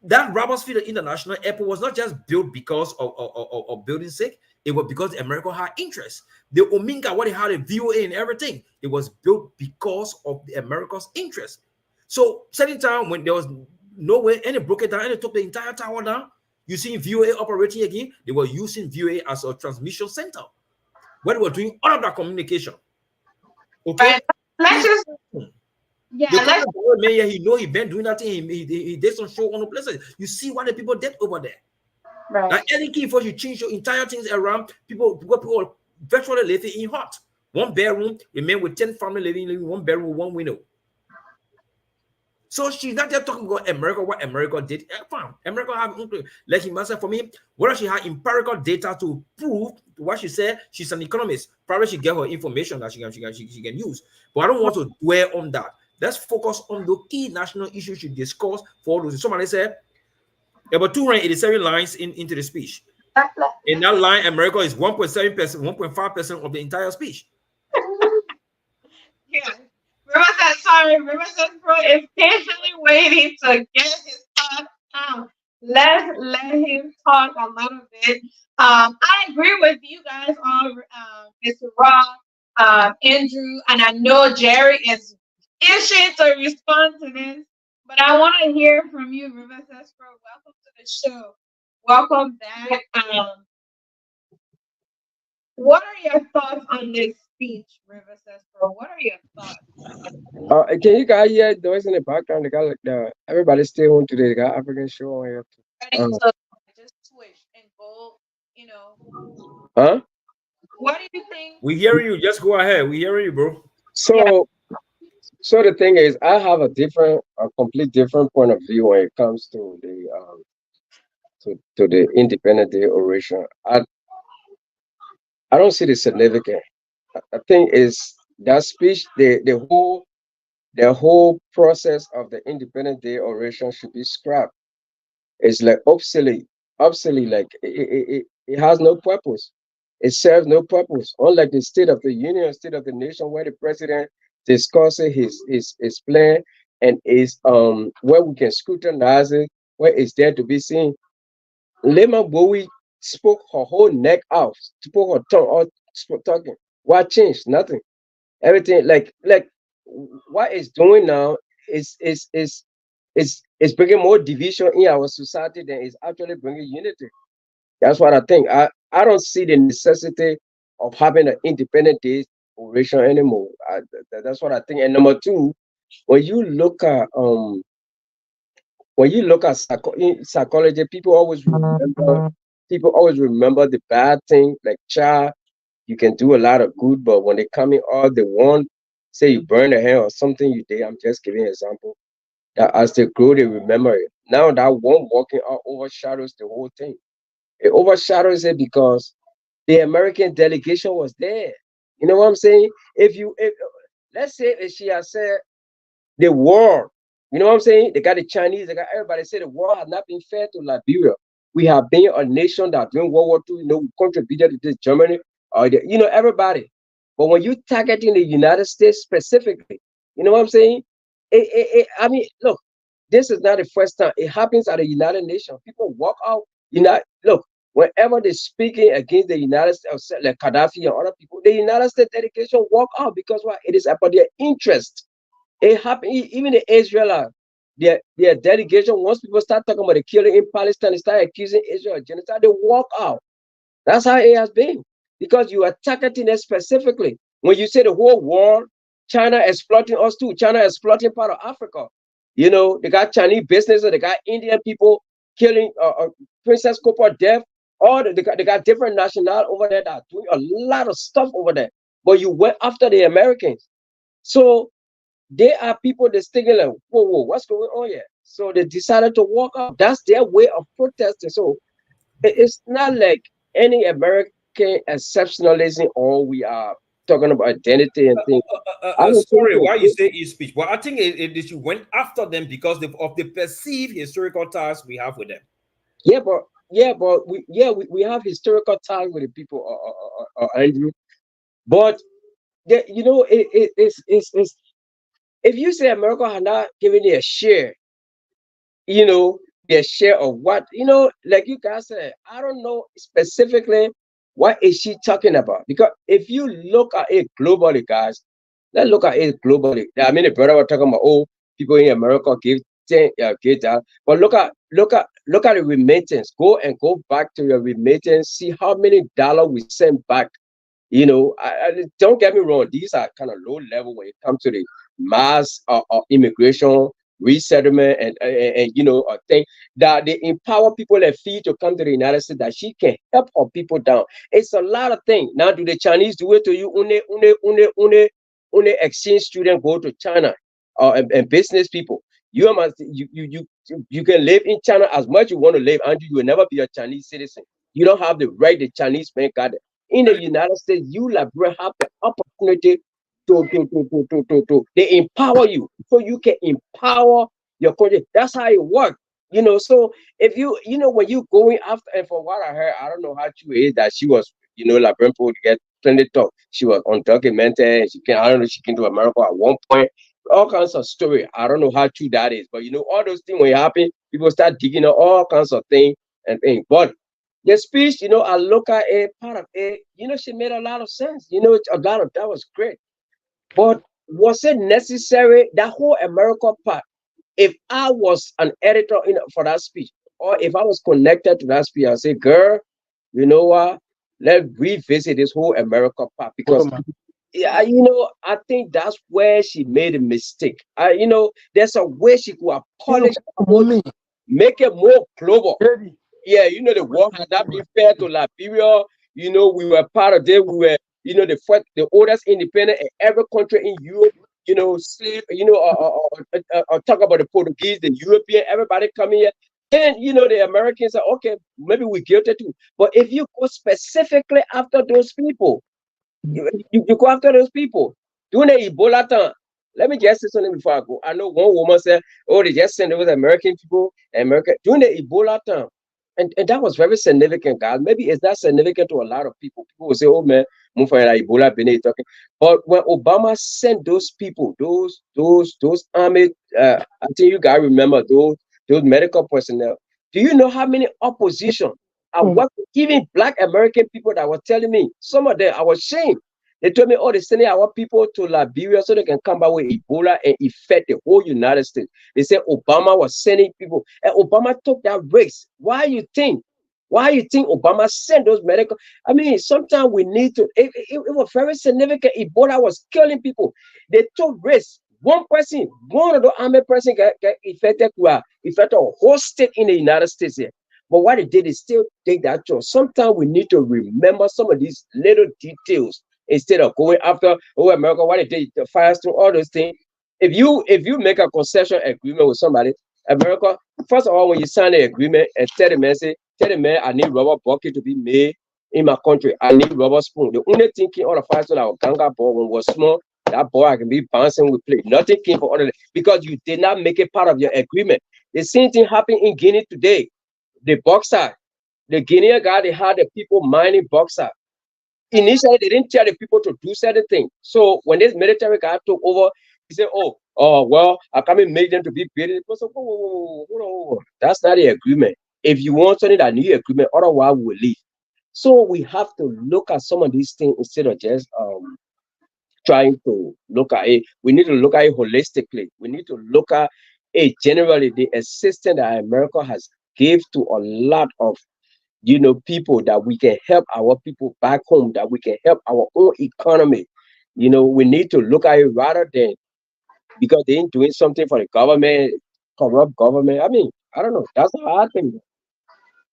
That Robertsfield International Airport was not just built because of building sake. It was because America had interest. The Ominga, what they had a VOA and everything, it was built because of the America's interest. So certain time when there was no way, and it broke it down, and it took the entire tower down. You see VOA operating again. They were using VOA as a transmission center where they were doing all of that communication. Okay. Let's just he know he been doing that thing. He did some show on the places. You see what the people did over there. right. Like any key for you change your entire things around, people virtually living in hut. One bedroom, remain with 10 family living in one bedroom with one window. So she's not just talking about America, what America did. Fine. America have, like he said, for me, whether she had empirical data to prove what she said, she's an economist. Probably she get her information that she can use. But I don't want to dwell on that. Let's focus on the key national issues she discussed for those. Somebody said about 287 lines into the speech. In that line, America is 1.7%, 1.5% of the entire speech. Yeah. River says bro is patiently waiting to get his thoughts out. Let's let him talk a little bit. I agree with you guys on Mr. Raw, Andrew, and I know Jerry is itching to respond to this, but I want to hear from you, River says bro. Welcome to the show. Welcome back. What are your thoughts on this speech, River says bro? What are your thoughts? Can you guys hear noise in the background? They got like everybody stay home today. They got African show on here. Ready to just switch and go, Huh? What do you think? We hearing you. Just go ahead. We hearing you, bro. So the thing is, I have a complete different point of view when it comes to the to the Independent Day oration. I don't see the significance. I think is that speech, the whole the whole process of the Independence Day oration should be scrapped. It's like obsolete. Like it has no purpose. It serves no purpose. Unlike the State of the Union, State of the Nation, where the president discusses his plan and is where we can scrutinize it, where it's there to be seen. Lema Bowie spoke her whole neck out, spoke her tongue out, spoke talking. What changed? Nothing. Everything like what it's doing now is bringing more division in our society than it's actually bringing unity. That's what I think. I don't see the necessity of having an independent day oration anymore. That's what I think. And number two, when you look at psychology, people always remember the bad thing. Like child, you can do a lot of good, but when they come in, all they want, say you burn a hand or something you did. I'm just giving an example. That as they grow, they remember it. Now that one walking out overshadows the whole thing. It overshadows it because the American delegation was there. You know what I'm saying? If let's say if she has said the war. You know what I'm saying? They got the Chinese, they got everybody say the war has not been fair to Liberia. We have been a nation that during World War II, we contributed to this Germany, everybody. But when you targeting the United States specifically, you know what I'm saying? I mean, look, this is not the first time. It happens at the United Nations. People walk out. Look, whenever they're speaking against the United States, like Gaddafi and other people, the United States delegation walk out because what? It is about their interest. It happened even in Israel. Their delegation, once people start talking about the killing in Palestine, they start accusing Israel of genocide, they walk out. That's how it has been. Because you are targeting it specifically. When you say the whole world, China exploiting us too, China exploiting part of Africa. They got Chinese businesses, they got Indian people killing Princess Copper death. They got different national over there that are doing a lot of stuff over there. But you went after the Americans. So they are people that's thinking like, whoa, what's going on here? So they decided to walk out. That's their way of protesting. So it's not like any American exceptionalism or we are talking about identity and things. I don't think Sorry, so. why you say his speech? Well, I think you went after them because of the perceived historical ties we have with them. Yeah, but we have historical ties with the people, Andrew. But it's if you say America has not given you a share, you know, their share of what, like you guys said, I don't know specifically what is she talking about. Because if you look at it globally, guys, let's look at it globally. I mean, the brother was talking about, people in America give that. But look at the remittance. Go back to your remittance, see how many dollars we send back. Don't get me wrong, these are kind of low level when it comes to the mass immigration, resettlement, and a thing that they empower people that fee to come to the United States that she can help her people down. It's a lot of things. Now, do the Chinese do it to you? Une exchange student go to China, and business people. You can live in China as much you want to live, and you will never be a Chinese citizen. You don't have the right the Chinese man got. In the United States, you have the opportunity they empower you so you can empower your country. That's how it works. So if when you going after, and from what I heard, I don't know how true it is that she was, like Brentford to get plenty talk. She was undocumented and I don't know, she came to America at one point. All kinds of story. I don't know how true that is, but all those things when it happen, people start digging up all kinds of things and things. But the speech, I look at it, part of it, she made a lot of sense. A lot of that was great. But was it necessary, that whole America part? If I was an editor for that speech, or if I was connected to that speech, I'd say, girl, you know what? Let's revisit this whole America part because yeah, I think that's where she made a mistake. There's a way she could have polished, make it more global. Yeah, the war had not been fair to Liberia. We were part of it. We were, the oldest independent in every country in Europe. Slave. Talk about the Portuguese, the European, everybody coming here. Then the Americans say, okay, maybe we guilty too. But if you go specifically after those people, you go after those people during the Ebola time. Let me just say something before I go. I know one woman said, "Oh, they just sent over the American people, America during the Ebola time," and that was very significant, guys. Maybe it's not significant to a lot of people. People will say, "Oh man, move for Ebola, been talking." But when Obama sent those people, those army, I think you guys remember those medical personnel. Do you know how many opposition? I work with even Black American people that were telling me some of them. I was ashamed. They told me, oh, they're sending our people to Liberia so they can come back with Ebola and infect the whole United States. They said Obama was sending people, and Obama took that risk. Why you think? Why you think Obama sent those medical? I mean, sometimes we need to. It was very significant. Ebola was killing people. They took risks. One person, one of the army person get infected, affected a whole state in the United States here. But what they did is still take that choice. Sometimes we need to remember some of these little details instead of going after, oh, America, what they did, the fires through all those things. If you make a concession agreement with somebody, America, first of all, when you sign the agreement and tell the man, I need rubber bucket to be made in my country. I need rubber spoon. The only thing came out of fire so our ganga ball when was small, that ball I can be bouncing with play. Nothing came for other because you did not make it part of your agreement. The same thing happened in Guinea today. The boxer, the Guinean guy, they had the people mining boxer. Initially, they didn't tell the people to do certain things. So when this military guy took over, he said, "Oh, well, I come and make them to be better." People said, "Whoa, hold on, hold on. That's not the agreement. If you want something that need agreement, otherwise we'll leave." So we have to look at some of these things instead of just trying to look at it. We need to look at it holistically. We need to look at it generally. The assistance that America has gave to a lot of people that we can help our people back home, that we can help our own economy. We need to look at it rather than because they ain't doing something for the government, corrupt government. I mean, I don't know. That's how I think.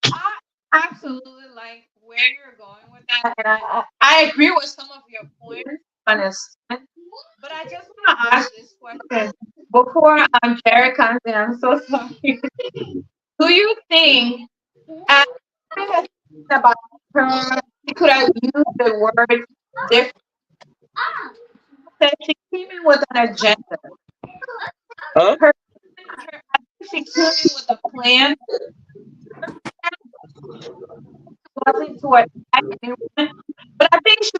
I absolutely like where you're going with that, and I agree with some of your points on this. But I just want to ask this question before Jerry comes in. I'm so sorry. Do you think, as Jerry has spoken about her, she could have used the word different? That she came in with an agenda. Huh? Her, I think she came in with a plan. Wasn't to attack anyone, but I think she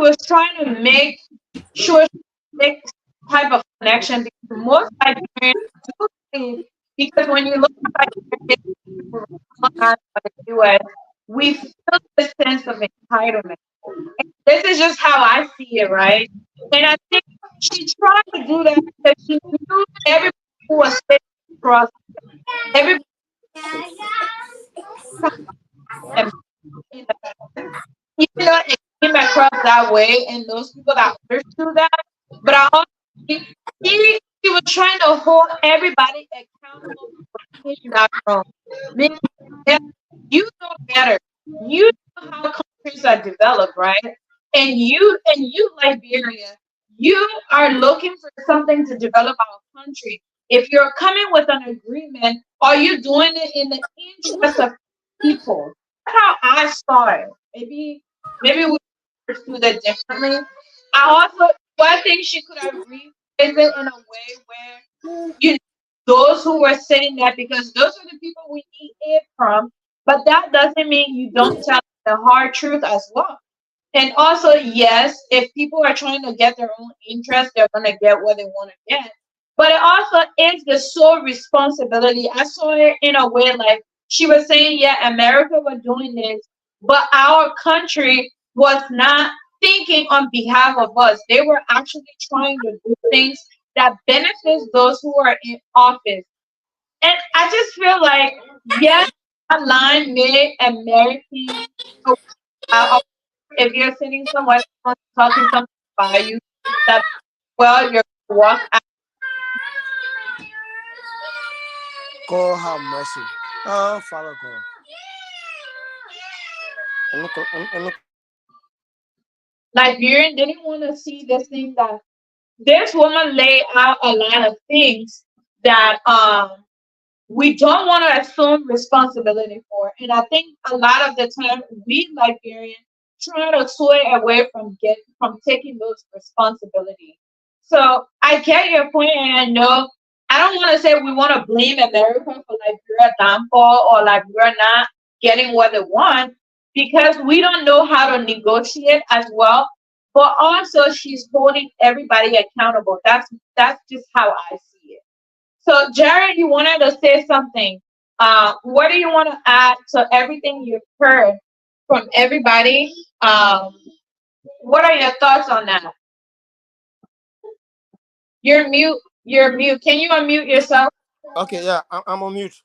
was make some type of connection because most Nigerians do think because when you look at Nigerians by the US, we feel this sense of entitlement. And this is just how I see it, right? And I think she tried to do that because she knew everybody who was sitting across everybody even though it came across that way and those people that understood that, but I also think he was trying to hold everybody accountable for being that wrong. Meaning that you know better. You know how countries are developed, right? And you, Liberia, you are looking for something to develop our country. If you're coming with an agreement, are you doing it in the interest of people? That's how I saw it. Maybe we understood it differently. I also, I think she could have rephrased it in a way where you those who were sitting there because those are the people we eat it from. But that doesn't mean you don't tell the hard truth as well. And also, yes, if people are trying to get their own interest, they're gonna get what they want to get. But it also is the sole responsibility. I saw it in a way like she was saying, yeah, America was doing this, but our country was not thinking on behalf of us. They were actually trying to do things that benefits those who are in office. And I just feel like, yes, that line made American if you're sitting somewhere, someone's talking something about you, that well, you're gonna walk out. God have mercy. Oh, Father God. And look, Liberian didn't want to see this thing that this woman laid out a lot of things that we don't want to assume responsibility for. And I think a lot of the time we Liberians try to sway away from taking those responsibilities. So I get your point, and I know I don't want to say we want to blame America for Liberia downfall or like we're not getting what they want because we don't know how to negotiate as well. But also, she's holding everybody accountable. That's just how I see it. So, Jared, you wanted to say something. What do you want to add to everything you've heard from everybody? What are your thoughts on that? You're mute. You're mute. Can you unmute yourself? Okay, yeah, I'm on mute.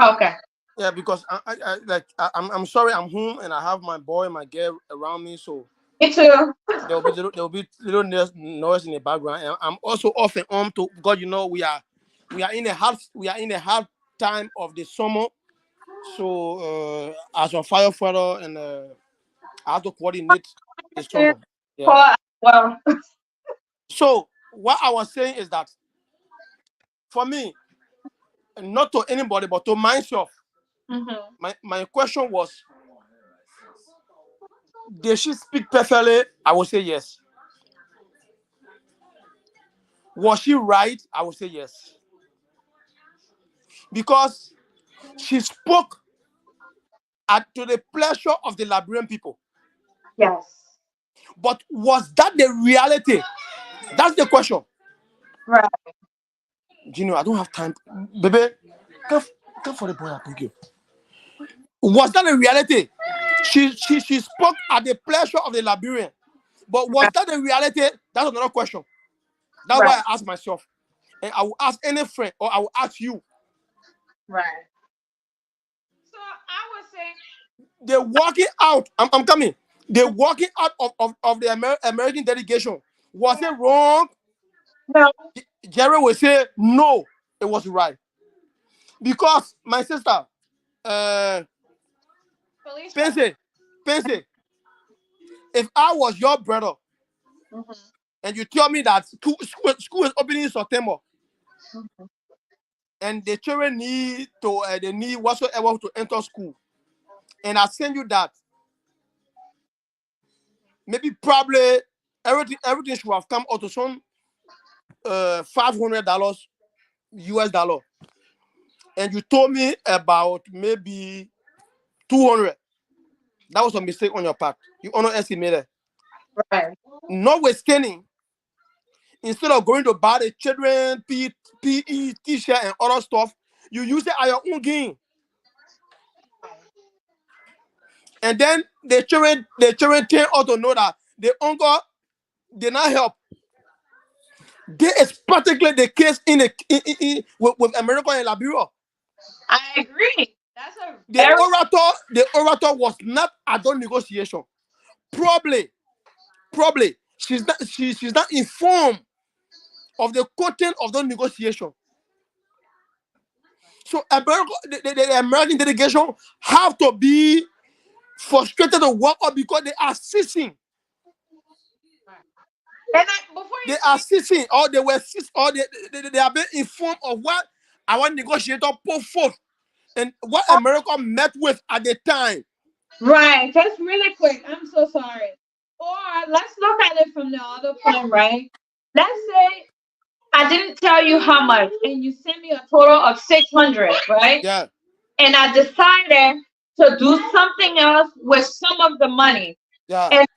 Okay. Yeah, because I'm sorry, I'm home and I have my boy, my girl around me, so Me too. there will be little noise in the background. And I'm also off and on to God. You know, we are in a hard time of the summer. So as a firefighter and I have to coordinate the summer. Yeah. Well, So what I was saying is that for me, not to anybody, but to myself, mhm. my question was, did she speak perfectly? I would say yes. Was she right? I would say yes. Because she spoke to the pleasure of the Liberian people. Yes. But was that the reality? That's the question. Right. Gino, I don't have time. Baby, come for the boy, I thank you. Was that the reality? She spoke at the pleasure of the Liberian. But was that the reality? That's another question. That's Right. why I asked myself. And I will ask any friend or I will ask you. Right. So I would say They're walking out. I'm coming. They're walking out of the American delegation. Was it wrong? no. Jerry will say no, it was right. Because my sister, uh, Felicia. Pensy, Pensy, if I was your brother Mhm. and you tell me that school is opening in September and the children they need whatsoever to enter school, and I send you that, maybe probably everything should have come out to some $500 US dollar, and you told me about maybe 200. That was a mistake on your part. You underestimated. Right. Notwithstanding, instead of going to buy the children PE t-shirt and other stuff, you use it at your own game. And then the children turn out to know that the uncle did not help. This is particularly the case with America and Liberia. I agree. That's a The very orator, the orator was not at the negotiation. Probably she's not informed of the content of the negotiation. So America, the American delegation have to be frustrated to walk up because they are ceasing. and before They you are say ceasing, or they were ceased, or they are being informed of what our negotiator put forth and what America met with at the time. right, just really quick, I'm so sorry. Or let's look at it from the other point, right? Let's say I didn't tell you how much and you sent me a total of 600, right? Yeah, And I decided to do something else with some of the money. yeah, And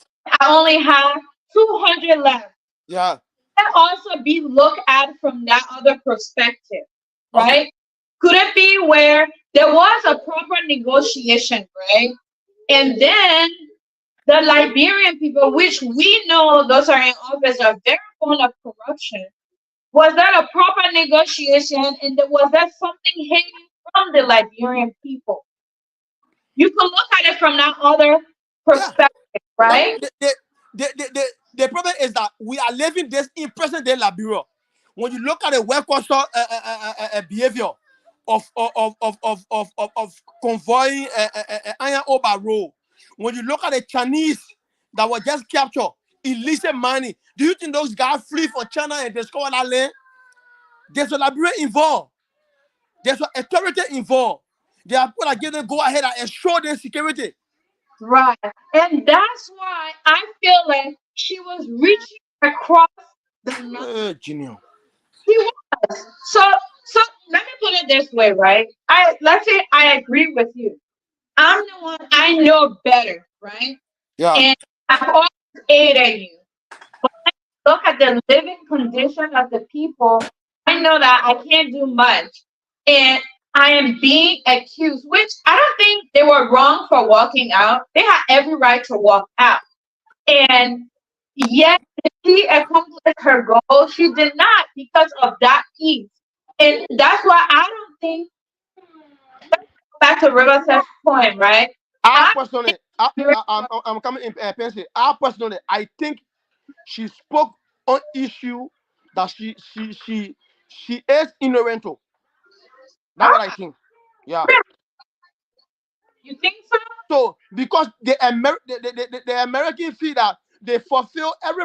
I only have 200 left. yeah. Can also be looked at from that other perspective, Okay. right? Could it be where there was a proper negotiation, right? And then the Liberian people, which we know those are in office, are very fond of corruption. Was that a proper negotiation? And was that something hidden from the Liberian people? You can look at it from that other Yeah. perspective, But right? the problem is that we are living this in present day Liberia. When you look at the well culture behavior of convoying iron ore by road, when you look at the Chinese that were just captured, illicit money, do you think those guys flee for China and discover that land? There's a Liberia involved. There's an authority involved. There are people that give them go ahead and ensure their security. Right. And that's why I feel like she was reaching across Junior. He was. So let me put it this way, right? Let's say I agree with you. I'm the one I know better, right? Yeah. And I've always aided you. Look at the living condition of the people. I know that I can't do much. And I am being accused, which I don't think they were wrong for walking out. They had every right to walk out. And yet, did she accomplish her goal? She did not because of that piece. And that's why I don't think, back to River's point, right? I I personally, I'm coming in Pennsylvania. I personally, I think she spoke on issue that she is ignorant of. That's what I think. Yeah. you think so? So because the American feel that they fulfill every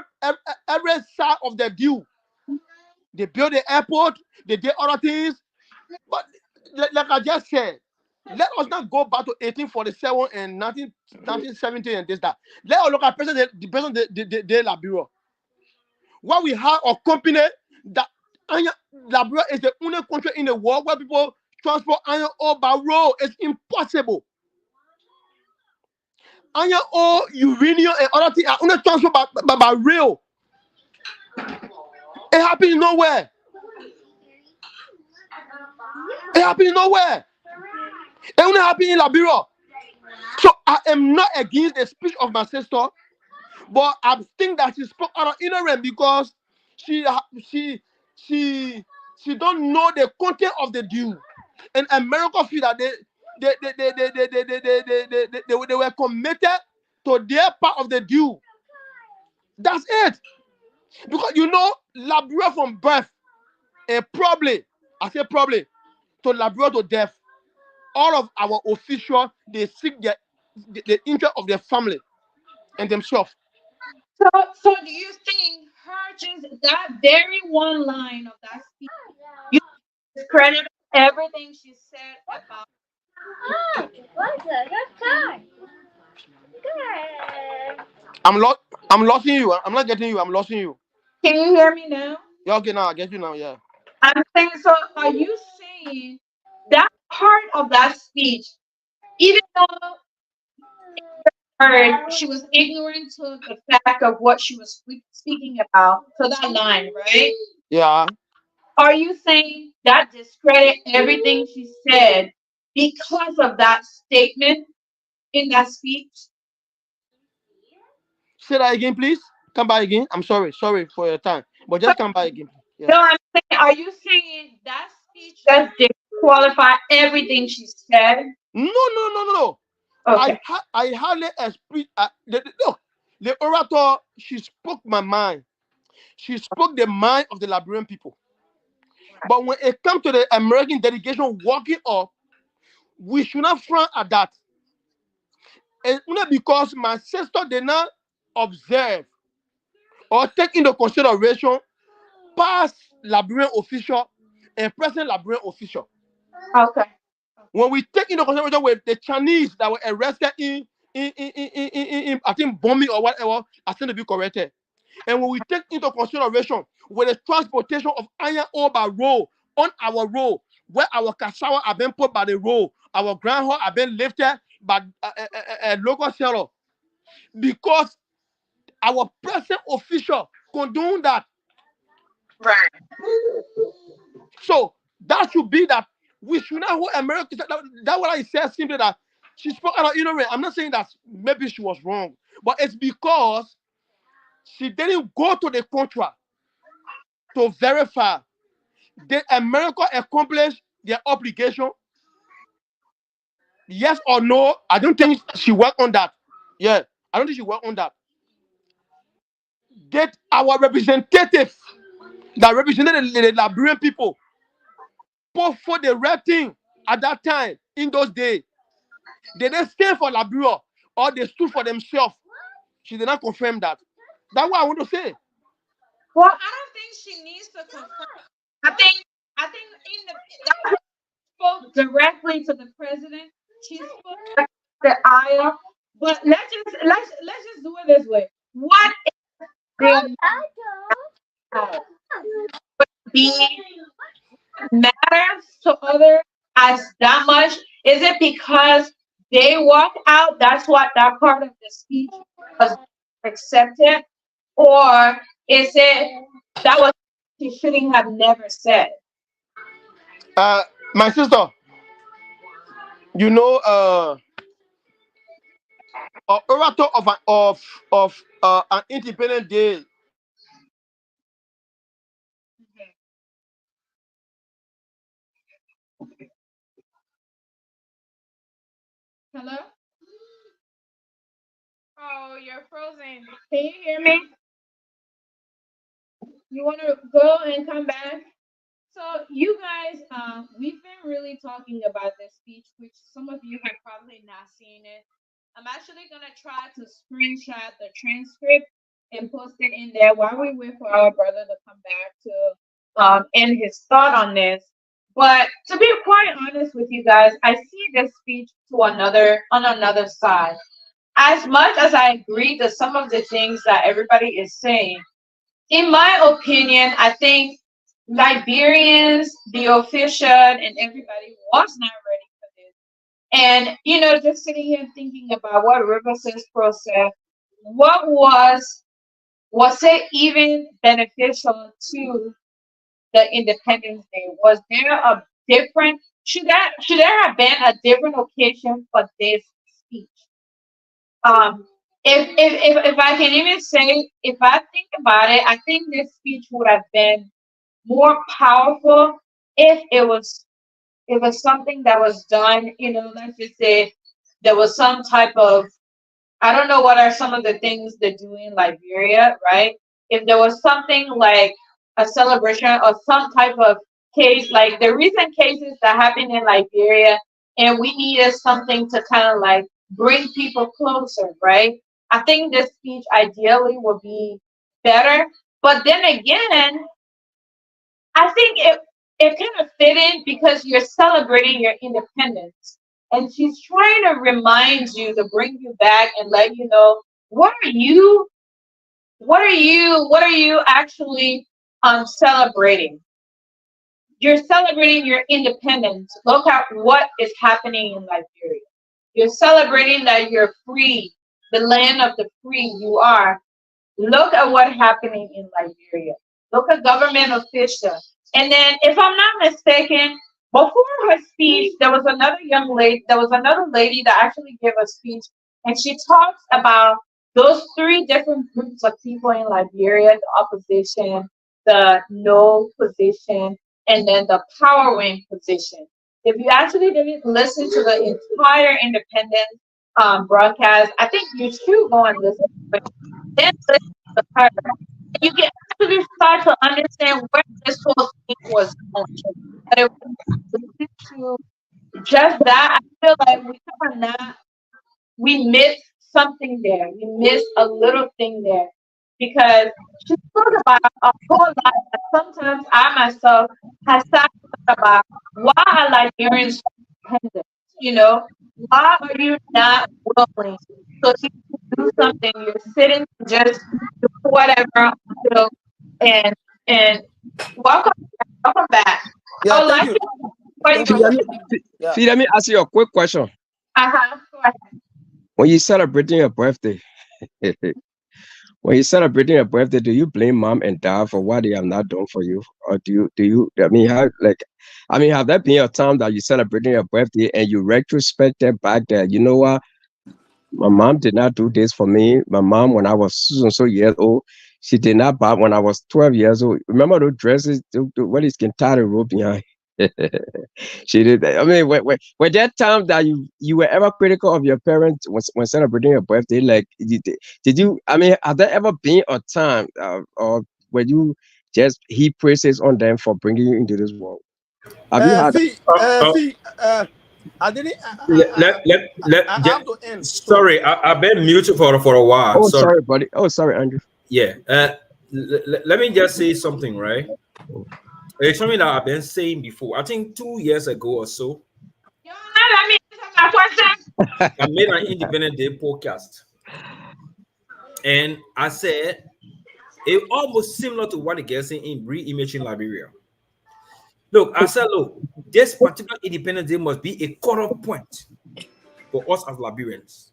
side of the deal. They build the airport, they did other things, but like I just said, let us not go back to 1847 and 1970 and this that. Let us look at the president de Liberia. What we have a company that Liberia is the only country in the world where people transport iron ore by road. It's impossible. Iron ore, uranium, and other things are only transport by rail. It happens nowhere. It happens nowhere. It only happens in Liberia. So I am not against the speech of my sister, but I think that she spoke out of ignorance because she she she she don't know the content of the deal. And America feel that they were committed to their part of the deal. That's it. Because Liberia from birth, and probably, I say probably, to Liberia to death, all of our officials they seek the interest of their family and themselves. So do you think her just that very one line of that speech, you discredit everything she said about? I'm lost. I'm losing you. I'm not getting you. I'm losing you. Can you hear me now? Yeah, okay, now I get you now. Yeah. I'm saying, so are you saying that part of that speech, even though she was ignorant to the fact of what she was speaking about, so that line, right? Yeah. Are you saying that discredit everything she said because of that statement in that speech? Say that again, please. Come back again. I'm sorry. Sorry for your time. But just come back again. Yeah. No, I'm saying, are you saying that speech just disqualify everything she said? No, no, no, no, no. Okay. I hardly express. Look, the orator. She spoke my mind. She spoke the mind of the Liberian people. But when it comes to the American delegation walking up, we should not frown at that. And only because my sister did not observe or take into consideration past Liberian official and present Liberian official. Okay. When we take into consideration with the Chinese that were arrested in I think bombing or whatever, I think to be corrected. And when we take into consideration with the transportation of iron ore by road on our road, where our cassava have been put by the road, our groundhog have been lifted by a local seller, because our present official condone that. Right. So that should be that we should not hold America. That what I said simply that she spoke out of ignorance. I'm not saying that maybe she was wrong, but it's because she didn't go to the contract to verify did America accomplish their obligation. Yes or no? I don't think she worked on that. Yeah, I don't think she worked on that. Did our representative that represented the Liberian people put for the right thing at that time in those days? Did they stand for Liberia or they stood for themselves? She did not confirm that. That's what I want to say. Well, I don't think she needs to confirm. I think in that spoke directly to the president. She spoke to the aisle. But let's just do it this way. What if they uh, be matters to others as that much? Is it because they walked out? That's what that part of the speech was accepted, or is it that was she shouldn't have never said? My sister, you know, orator of an independent day. Hello? Oh, you're frozen. Can you hear me? You want to go and come back? So you guys, we've been really talking about this speech, which some of you have probably not seen it. I'm actually gonna try to screenshot the transcript and post it in there while we wait for our brother to come back to end his thought on this. But to be quite honest with you guys, I see this speech to another side. As much as I agree to some of the things that everybody is saying, in my opinion, I think Liberians, the official, and everybody was not ready for this. And just sitting here thinking about what River says Pro said, what was it even beneficial to the Independence Day? Was there a different should there have been a different occasion for this speech? Um, if I can even say, if I think about it, I think this speech would have been more powerful if it was something that was done. Let's just say there was some type of, I don't know what are some of the things they do in Liberia, right? If there was something like a celebration or some type of case, like the recent cases that happened in Liberia, and we needed something to kind of like bring people closer, right? I think this speech ideally would be better. But then again, I think it kind of fit in because you're celebrating your independence. And she's trying to remind you to bring you back and let you know what are you actually celebrating. You're celebrating your independence. Look at what is happening in Liberia. You're celebrating that you're free, the land of the free you are. Look at what's happening in Liberia. Look at government officials. And then, if I'm not mistaken, before her speech, there was another lady that actually gave a speech, and she talks about those three different groups of people in Liberia: the opposition, the no position, and then the power wing position. If you actually didn't listen to the entire independent broadcast, I think you should go and listen to it. Then listen to her. You can actually start to understand where this whole thing was going. But it was to just that. I feel like we missed something there. We missed a little thing there because she spoke about a whole lot that sometimes I myself have sat about why are Liberians so dependent? Why are you not willing? So if you do something, you're sitting just do whatever until and and welcome welcome back. Yeah, I would thank like you. to what Thank you you. were Yeah. See, let me ask you a quick question. Go ahead. When you're celebrating your birthday, when you're celebrating your birthday, do you blame mom and dad for what they have not done for you, or do you? I mean, have there been a time that you're celebrating your birthday and you retrospected back that you know what, my mom did not do this for me. My mom, when I was so and so years old, she did not buy when I was 12 years old. Remember those dresses? What is Kintari robe behind? She did that. I mean, when that time that you were ever critical of your parents when celebrating your birthday, like did you? I mean, have there ever been a time or where you just heap praises on them for bringing you into this world? Have you had? See, Uh, uh, see, I didn't. I have to end. So sorry, I've been muted for a while. Oh, Sorry. sorry, buddy. Oh, sorry, Andrew. Yeah. Let me just say something, right? It's something that I've been saying before. I think 2 years ago or so, You wanna let me answer my question? I made an Independent Day podcast. And I said, It almost similar to what the guys saying in re-imaging Liberia. Look, I said, look, this particular Independence Day must be a cut-off point for us as Liberians.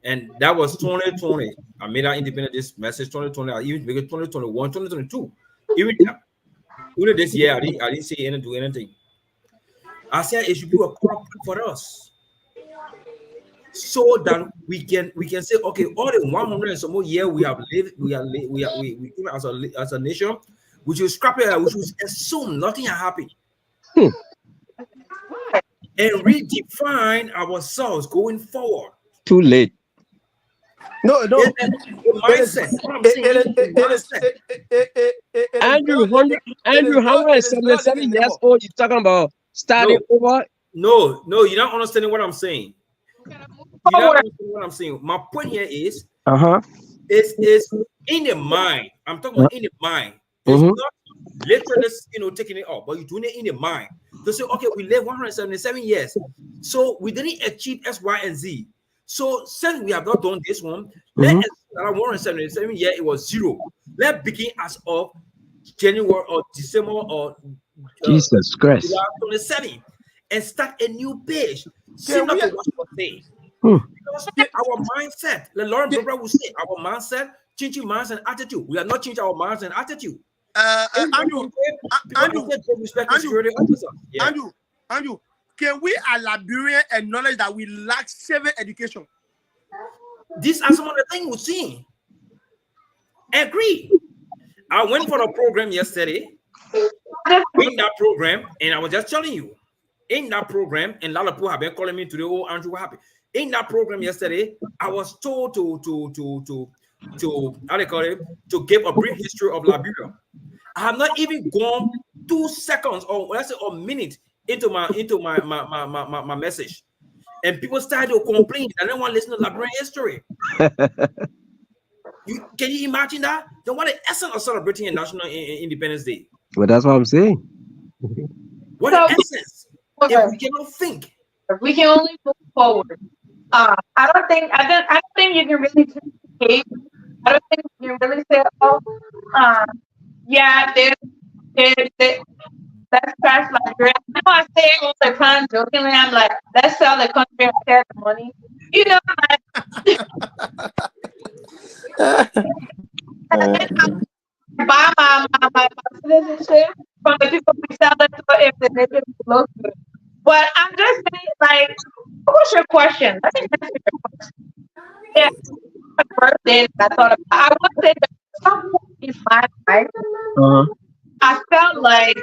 And that was 2020. I made that Independence Day message 2020. I even make it 2021, 2022. Even this year, I didn't say anything, do anything. I said it should be a cut-off point for us, so that we can say, okay, all the 100 and some more year we have lived, we as a nation, we should scrap it, we should assume nothing has happened and redefine ourselves going forward. Too late. No, no. The mindset. What I'm saying is the mindset. Andrew, 177 years old. You talking about starting over? No, you're not understanding what I'm saying. You're not understanding what I'm saying. My point here is, is in the mind. I'm talking about in the mind. It's not literally, taking it off, but you're doing it in the mind. To say, okay, we live 177 years, so we didn't achieve X, Y, and Z. So since we have not done this one, let's 177 years it was 0. Let's begin as of January or December or Jesus Christ 27 and start a new page. Similar to what you were saying. Because our mindset, like Lauren Barbara will say, our mindset, changing minds and attitude. We are not changing our minds and attitude. Andrew, can we as Liberians acknowledge that we lack civic education? These are some of the things we're seeing. Agree. I went for a program yesterday. In that program, and I was just telling you, in that program, and a lot of people have been calling me today, oh, Andrew, what happened? In that program yesterday, I was told to how they call it, to give a brief history of Liberia. I have not even gone 2 seconds or let's say a minute into my message, and people started to complain. I don't want to listen to Liberian history. Can you imagine that? Then what the essence of celebrating a national Independence Day? Well, that's what I'm saying. What the essence? If we cannot think, we can only move forward. I don't think you can really take. I don't think you can really say, oh, yeah, let's crash Liberia. I know I say it all the time jokingly. I'm like, let's sell the country and share the money. Buy my citizenship from the people we sell it to if the native belongs to it. But I'm just saying, like, what was your question? Let me answer your question. Yeah, my birthday, I thought about. I would say that some point in my life, I felt like,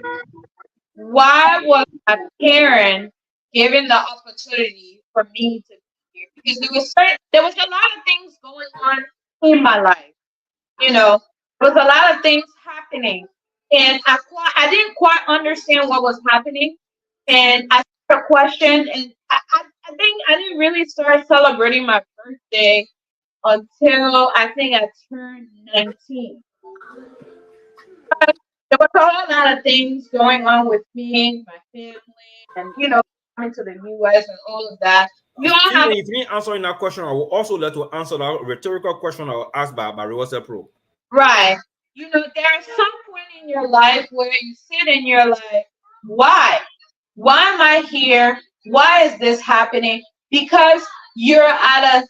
why was my parents given the opportunity for me to be here? Because there was a lot of things going on in my life. There was a lot of things happening, and I didn't quite understand what was happening, and I started to question, and I think I didn't really start celebrating my birthday until I think I turned 19. There was a whole lot of things going on with me, my family, and coming to the US and all of that. You all have if you didn't answer that question, I will also let to answer that rhetorical question I was asked by Robtel Pro. Right. There's some point in your life where you sit and you're like, why? Why am I here? Why is this happening? Because you're at a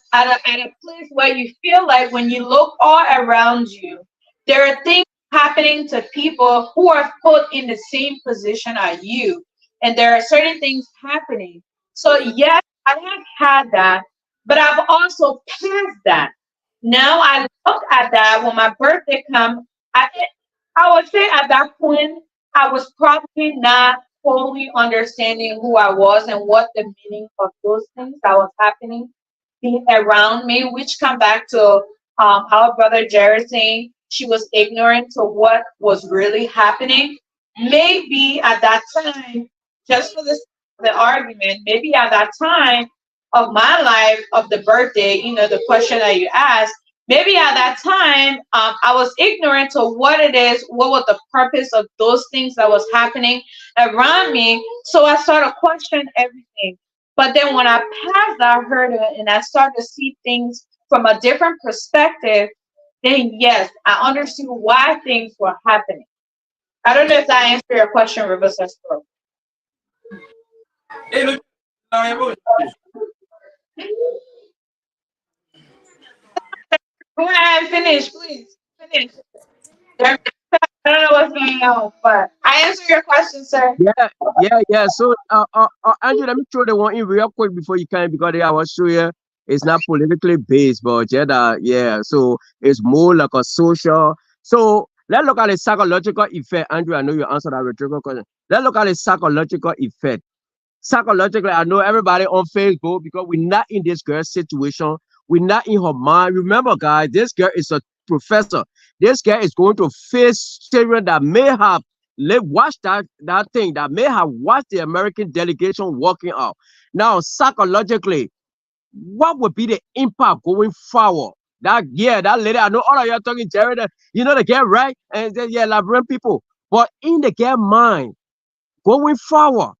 place where you feel like when you look all around you, there are things happening to people who are put in the same position as you. And there are certain things happening. So yes, I have had that, but I've also passed that. Now I look at that when my birthday comes. I would say at that point, I was probably not fully understanding who I was and what the meaning of those things that was happening around me, which come back to our brother Jerry saying she was ignorant to what was really happening. Maybe at that time, just for the argument, maybe at that time of my life, of the birthday, the question that you asked, maybe at that time, I was ignorant to what it is, what was the purpose of those things that was happening around me. So I started to question everything. But then when I passed that hurdle and I started to see things from a different perspective, then yes, I understood why things were happening. I don't know if that answered your question, Reverse Escrow. Go ahead and finish, please. Finish. I don't know what's going on, but I answered your question, sir. Yeah. So, Andrew, let me throw the one in real quick before you can, because I was sure yeah, it's not politically based, but yeah. So it's more like a social. So let's look at the psychological effect. Andrew, I know you answered that rhetorical question. Let's look at the psychological effect. Psychologically, I know everybody on Facebook, because we're not in this girl's situation. We're not in her mind. Remember, guys, this girl is a professor. This girl is going to face children that may have watched that thing, that may have watched the American delegation walking out. Now, psychologically, what would be the impact going forward? That lady, I know all of you are talking, Jerry, you know the girl, right? And then, Liberian people. But in the girl mind, going forward,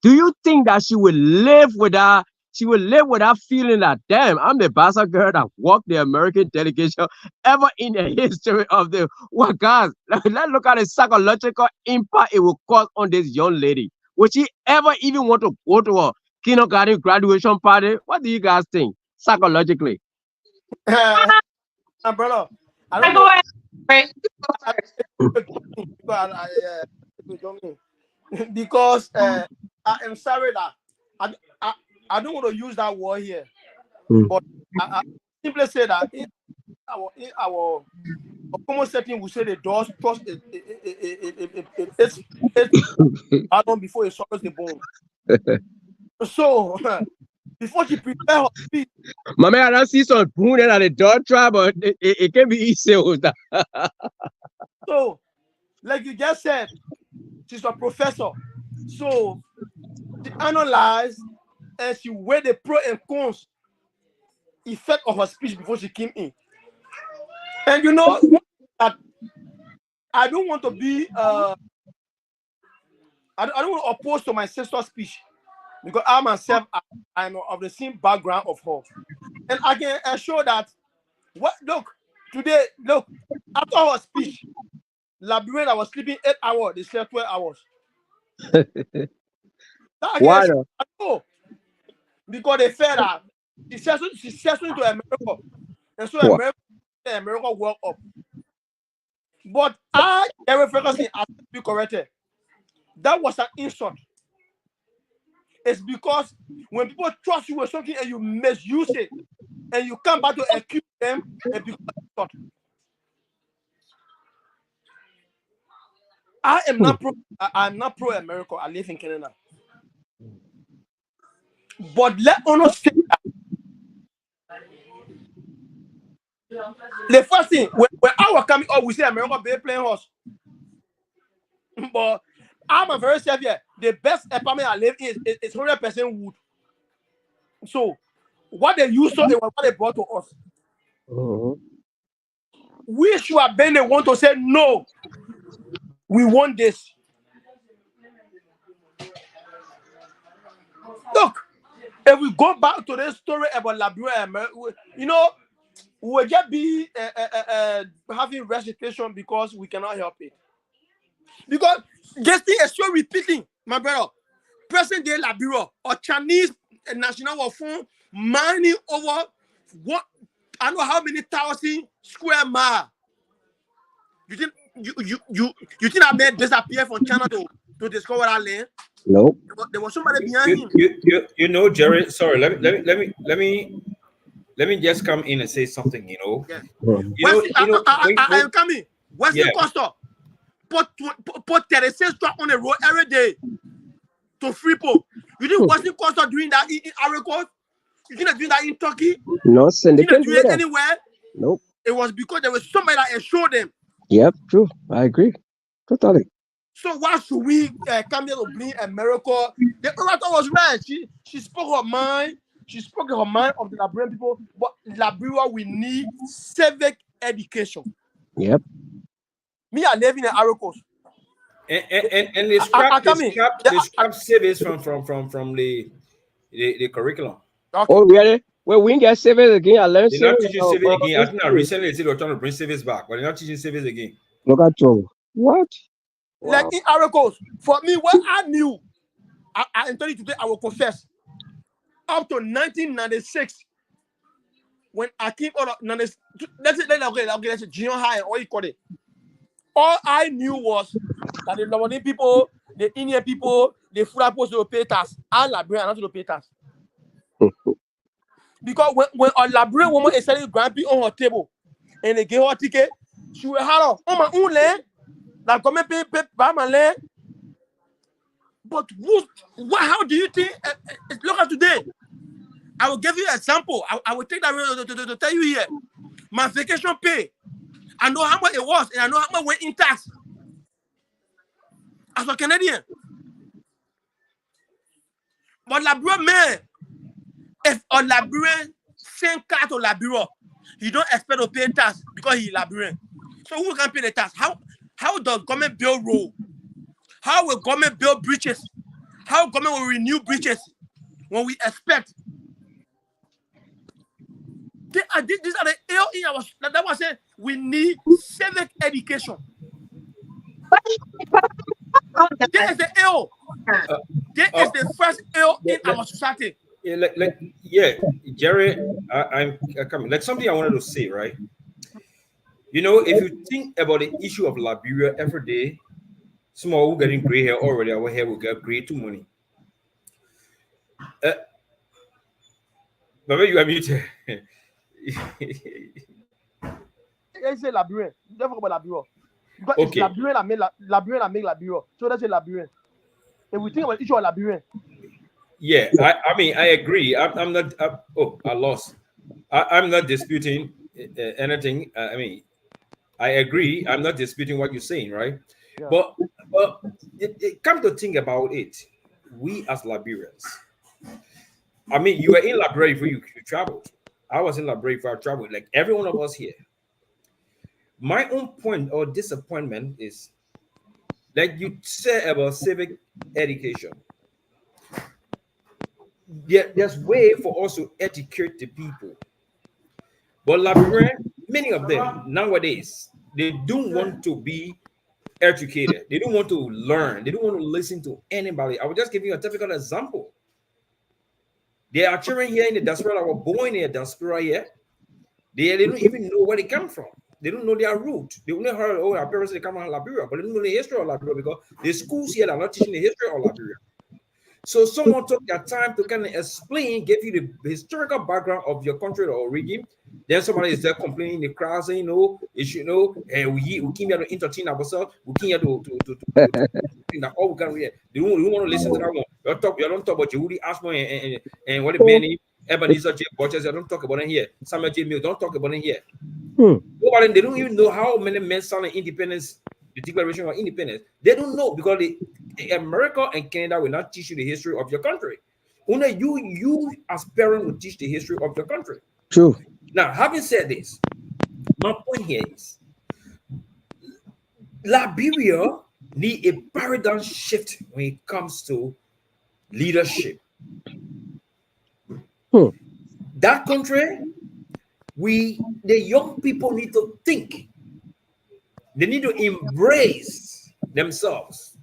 do you think that she will live with that? She will live with that feeling that, damn, I'm the bastard girl that walked the American delegation ever in the history of the world. Guys, let's look at the psychological impact it will cause on this young lady. Would she ever even want to go to a kindergarten graduation party? What do you guys think psychologically? My brother, I don't Go know. ahead. Right. Because I am sorry that I don't want to use that word here, but I simply say that in our common setting, we say the doors trust it's pardon before it swallows the bone. So before she prepare her speech, My man, I don't see some boon at the door trap, but it can be easy with that. so like you just said, she's a professor. So she analyzed and she weighed the pro and cons effect of her speech before she came in. And you know that I don't want to be I don't want to oppose to my sister's speech, because I myself I'm of the same background of her. And I can assure that today, after her speech, Liberian, I was sleeping 8 hours, they slept 12 hours. That Why? again, I know, because they felt that she's settled into America. And so America work up. But every frequency has to be corrected. That was an insult. It's because when people trust you with something and you misuse it, and you come back to accuse them, it becomes an insult. I'm not pro America. I live in Canada. But let us say that the first thing when I was coming up, we say America be playing horse. But I'm a very safe here. The best apartment I live in is 100% wood. So what they used to it was what they brought to us. We should have been the one to say no. We want this. Look, if we go back to this story about Liberia, you know, we'll just be having recitation because we cannot help it. Because this thing is so repeating, my brother. Present day Liberia or Chinese national fund mining over what I don't know how many thousand square miles. You think you think I made disappear from China to discover that land? Nope. There was somebody behind him. You know, Jerry. Sorry, let me just come in and say something. You know, I am coming. Western Coastal put 36 truck on the road every day to Freeport. You think Western Coastal doing that in Ivory Coast? You think they're doing that in Turkey? No, they can't do it anywhere. Nope. It was because there was somebody that assured them. Yep, true. I agree. Totally. So why should we come here to blame America? The orator was right. She spoke her mind. She spoke her mind of the Liberian people. But Liberia, we need civic education. Yep. Me, I live in the Ivory Coast. And they scrap service from the curriculum. Okay. Oh, really? Well, we get civics again. I learned They're not civics. teaching civics again. I think that recently they said they were trying to bring civics back, but they're not teaching civics again. Look at you. What? Like Wow. in articles, for me, what I knew, I tell you today, I will confess. Up to 1996, when I came out of let's say junior high, or you call it. All I knew was that the Lomani people, the Indian people, the Fulapos will pay tax, and Liberian not to pay tax. Because when a Liberian woman is selling Grampy on her table and they give her ticket, she will holler on my own land, like come and pay by my land. But how do you think? Look at today. I will give you an example. I will take that to tell you here. My vacation pay, I know how much it was, and I know how much went in tax. As a Canadian. But Liberian man, if a Liberian same car to Liberia, you don't expect to pay tax because he's Liberian. So who can pay the tax? How does government build road? How will government build bridges? How government will renew bridges when we expect? These are the ill in our. That was saying we need civic education. There is the ill. There is the first ill in our society. Yeah, Jerry, I'm coming. Like something I wanted to say, right? You know, if you think about the issue of Liberia every day, small who getting gray hair already, our hair will get gray too money. But you are muted. I say Liberian. Don't talk about Liberia. Because Okay. it's Liberian that make Liberia. So that's a Liberian. If we think about the issue of Liberian. Yeah, I mean, I agree. I'm not. I lost. I'm not disputing anything. I mean, I agree. I'm not disputing what you're saying, right? Yeah. But come to think about it, we as Liberians. I mean, you were in Liberia before you traveled. I was in Liberia before I traveled. Like every one of us here. My own point or disappointment is, like you said about civic education. Yeah, there's way for us to educate the people. But Liberian, many of them nowadays, they don't want to be educated. They don't want to learn. They don't want to listen to anybody. I will just give you a typical example. There are children here in the diaspora that were born in the diaspora here. They don't even know where they come from. They don't know their root. They only heard, oh, our parents they come from Liberia, but they don't know the history of Liberia because the schools here are not teaching the history of Liberia. So someone took their time to kind of explain, give you the historical background of your country or region. Then somebody is there complaining in the crowd saying, no, you should know, we came here to entertain ourselves. We came here to that all we can read. They don't want to listen to that one. You don't talk about Jehudi Ashmo and what the Benny, Ebenezer J. Borges. I don't talk about it here. Samuel J. Mill, don't talk about it here. Nobody, they don't even know how many men signed independence, the Declaration of Independence. They don't know because America and Canada will not teach you the history of your country. Only you as parents will teach the history of your country. True. Now, having said this, my point here is Liberia need a paradigm shift when it comes to leadership. That country, the young people need to think. They need to embrace themselves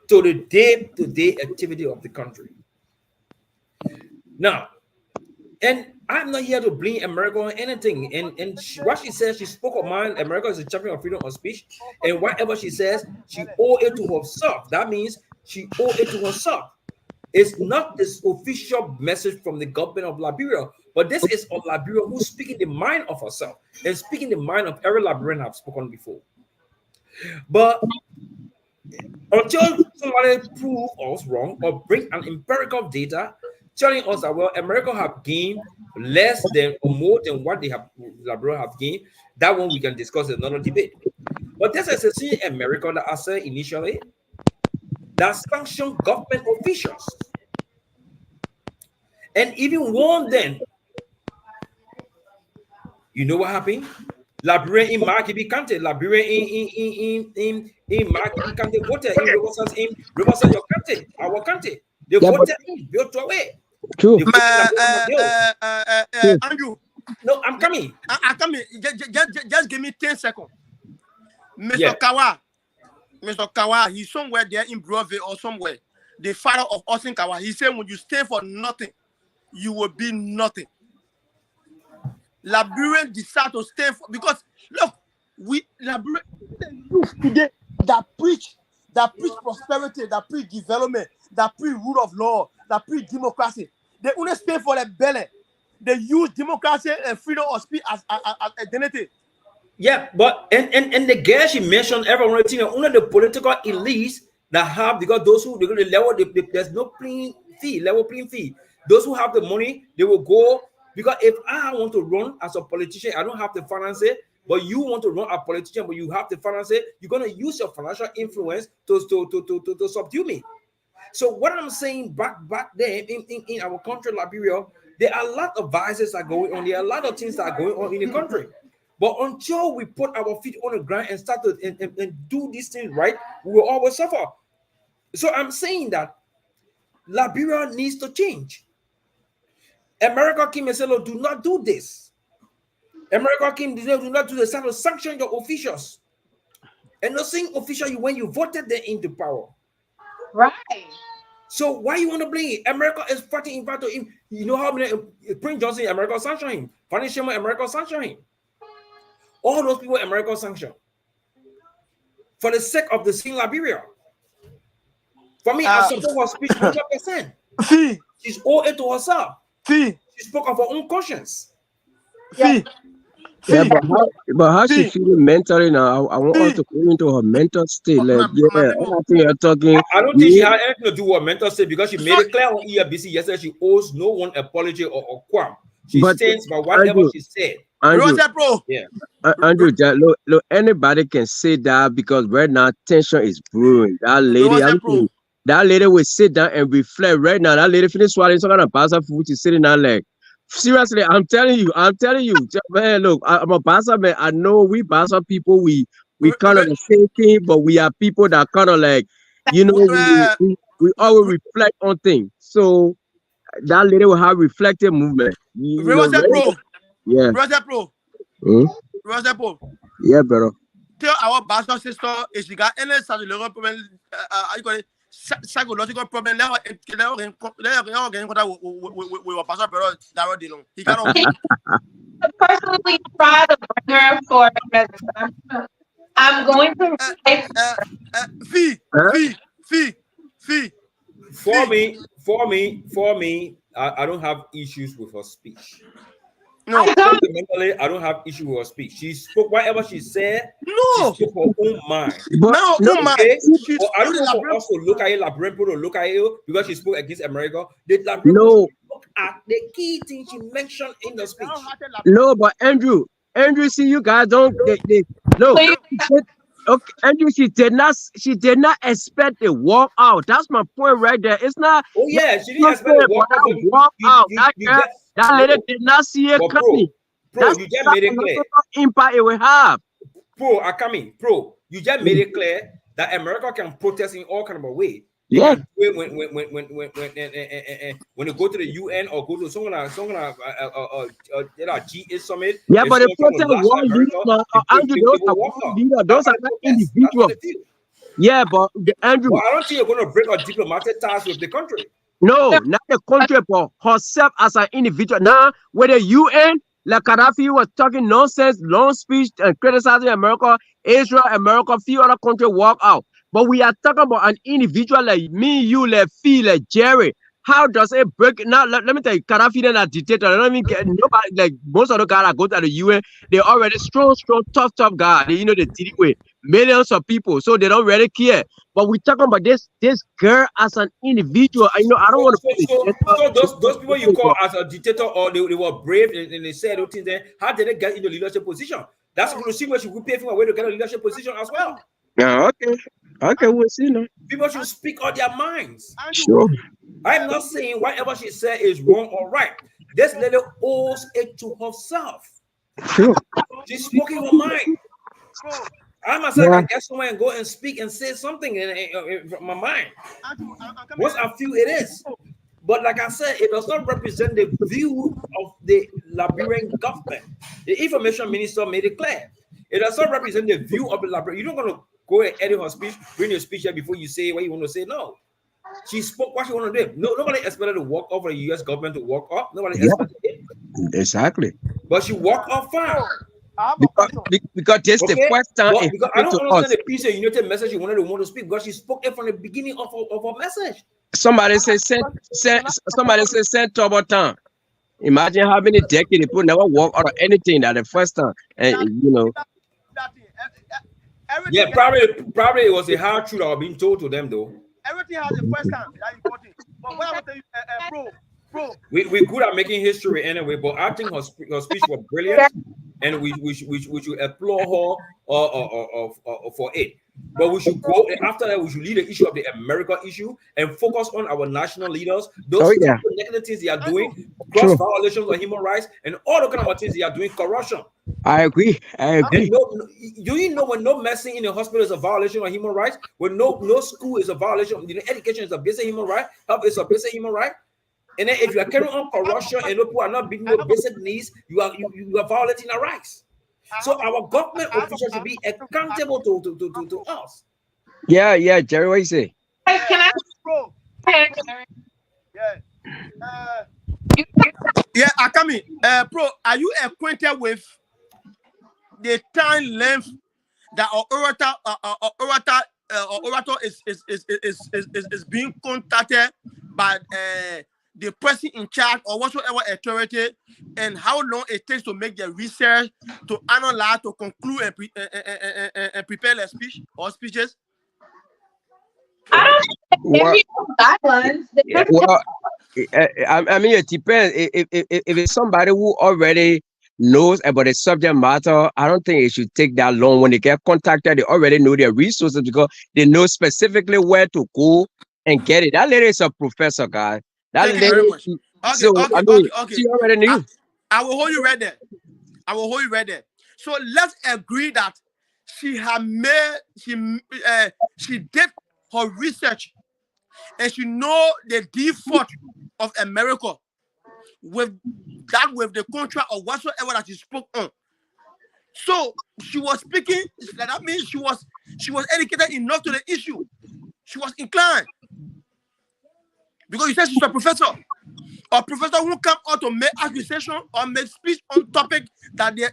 to the day-to-day activity of the country. Now, and I'm not here to blame America or anything. And what she says, she spoke of mine. America is a champion of freedom of speech. And whatever she says, she owe it to herself. That means she owe it to herself. It's not this official message from the government of Liberia, but this is of Liberia who's speaking the mind of herself and speaking the mind of every Liberian I've spoken before. But until somebody prove us wrong or bring an empirical data telling us that, well, America have gained less than or more than what they have Liberia have gained, that one we can discuss in another debate. But this is a America that I said initially that sanctioned government officials and even warned them. You know what happened? Liberia in Markibi County, Liberia in Markibi County voted in Riverside, your county, our county. They voted in, built away. True. Andrew. No, I'm coming. I come in. Just give me 10 seconds. Mr. Yeah. Mr. Kawa, he's somewhere there in Broadway or somewhere. The father of Austin Kawa, he said, when you stay for nothing, you will be nothing. Liberians decide to stay for, because look, we Liberians today that preach prosperity, that preach development, that preach rule of law, that preach democracy. They only stay for their belly. They use democracy and freedom of speech as identity. Yeah, but and the girl she mentioned, everyone, only the political elites that have, because those who they're going to level, there's no level playing fee. Those who have the money, they will go. Because if I want to run as a politician, I don't have the finance it. But you want to run a politician, but you have the finance it. You're going to use your financial influence to subdue me. So what I'm saying back there in our country, Liberia, there are a lot of vices that are going on. There are a lot of things that are going on in the country. But until we put our feet on the ground and start to and do these things right, we will always suffer. So I'm saying that Liberia needs to change. America came and said, "Look, do not do this." America came and said, "Do not do this." Start to sanction your officials. And not saying official when you voted them into power. Right. So why you want to blame America is fighting in battle? You know how many Prince Johnson, America sanction him. Fanny Sherman, America sanction him. All those people, America sanction. For the sake of the same Liberia. For me, I support her speech 100%. She's owed it to herself. She spoke of her own conscience. Yeah, but how she feeling mentally now? I want her to go into her mental state. Like, everything you're talking. I don't think she had anything to do with her mental state, because she made it clear on ERBC yesterday she owes no one apology or qualm. She stands by whatever she said. Andrew, yeah. Andrew, look, anybody can say that, because right now tension is brewing. That lady will sit down and reflect right now. That lady finished swallowing some kind of pasta food. She's sitting down like, seriously, I'm telling you, man, look, I'm a Bassa man. I know we Bassa people, we kind of the same thing, but we are people that kind of like, you know, we always reflect on things. So that lady will have reflective movement. Yeah. Yeah, brother. Tell our Bassa sister if she got any problem, psychological problem. Personally try to bring her for I'm going to write For me, I don't have issues with her speech. No, fundamentally, I don't have issue with her speech. She spoke whatever she said. No, she spoke her own mind. But I don't know for us to look at it, Liberian people to look at it because she spoke against America. The Liberian look at the key things she mentioned in the speech. No, but Andrew, see, you guys don't. No. Okay, Andrew, she did not expect the walk out. That's my point right there. It's not. Oh yeah, she didn't expect the walk out. That lady did not see it coming. Bro, you just made it clear. Impact it will have. Bro, you just made it clear that America can protest in all kind of way. Yeah. When they go to the UN or go to some G8 summit. Yeah, but the protest those are not individuals. Yeah, but Andrew. Well, I don't think you're going to break our diplomatic ties with the country. No, not the country, but herself as an individual. Now, with the UN, like Gaddafi was talking nonsense, long speech and criticizing America, Israel, America, few other countries walk out. But we are talking about an individual like me, you, like Phil, like Jerry. How does it break? Now, let me tell you, Gaddafi is a dictator. I don't even get nobody, like most of the guys that go to the UN, they're already strong, tough guys. They deal with millions of people, so they don't really care. But we're talking about this girl as an individual. I don't want to. So those people you call as a dictator, or they were brave and they said those things. Then how did they get into leadership position? That's going to see what you will pay for a way to get a leadership position as well. Yeah, okay, we'll see now. People should speak out their minds. Sure. I'm not saying whatever she said is wrong or right. This lady owes it to herself. Sure. She's speaking her mind. I myself can get somewhere and go and speak and say something from my mind. Once I feel it is. But like I said, it does not represent the view of the Liberian government. The information minister made it clear. It does not represent the view of the Liberian. You're not going to go and edit her speech, bring your speech here before you say what you want to say. No. She spoke what she wanted to do. No, nobody expected to walk off, or the U.S. government to walk off. Nobody expected it. Exactly. But she walked off fine. I have a question. Because this is the Okay? first time But it because I happened don't to us. understand the piece of united message you wanted to speak, because she spoke it from the beginning of her message. Somebody says send double time. Imagine how many decades people never walk out of anything that the first time. And That thing. Everything, Yeah, probably it was a hard truth that was being told to them though. everything has a first time. That's important. But what I want to tell you, bro. We're good at making history anyway, but I think her speech was brilliant, and we should applaud her for it. But we should go after that. We should lead the issue of the America issue and focus on our national leaders. Those negative things they are doing, cross violations of human rights, and all the kind of things they are doing, corruption. I agree. And do you know when no medicine in the hospital is a violation of human rights? When no school is a violation, education is a basic human right, health is a basic human right. And then if you are carrying on corruption and people are not meeting those basic needs, you are violating our rights. So our government officials should be accountable to us. Yeah, Jerry, what you say? Can I? Bro. Yeah. Yeah, Akami. Bro, are you acquainted with the time length that our orator is being contacted by the person in charge or whatsoever authority, and how long it takes to make the research, to analyze, to conclude, and prepare a speech or speeches? I don't think there's guidelines. Well, I mean, it depends. If it's somebody who already knows about the subject matter, I don't think it should take that long. When they get contacted, they already know their resources because they know specifically where to go and get it. That lady is a professor, guys. That Thank lady, you very much. Okay. she already knew. I will hold you right there. So let's agree that she did her research and she know the default of America with the contract or whatsoever that she spoke on. So she was speaking. That means she was educated enough to the issue. She was inclined because you said she's a professor. A professor who come out to make accusation or make speech on topic that they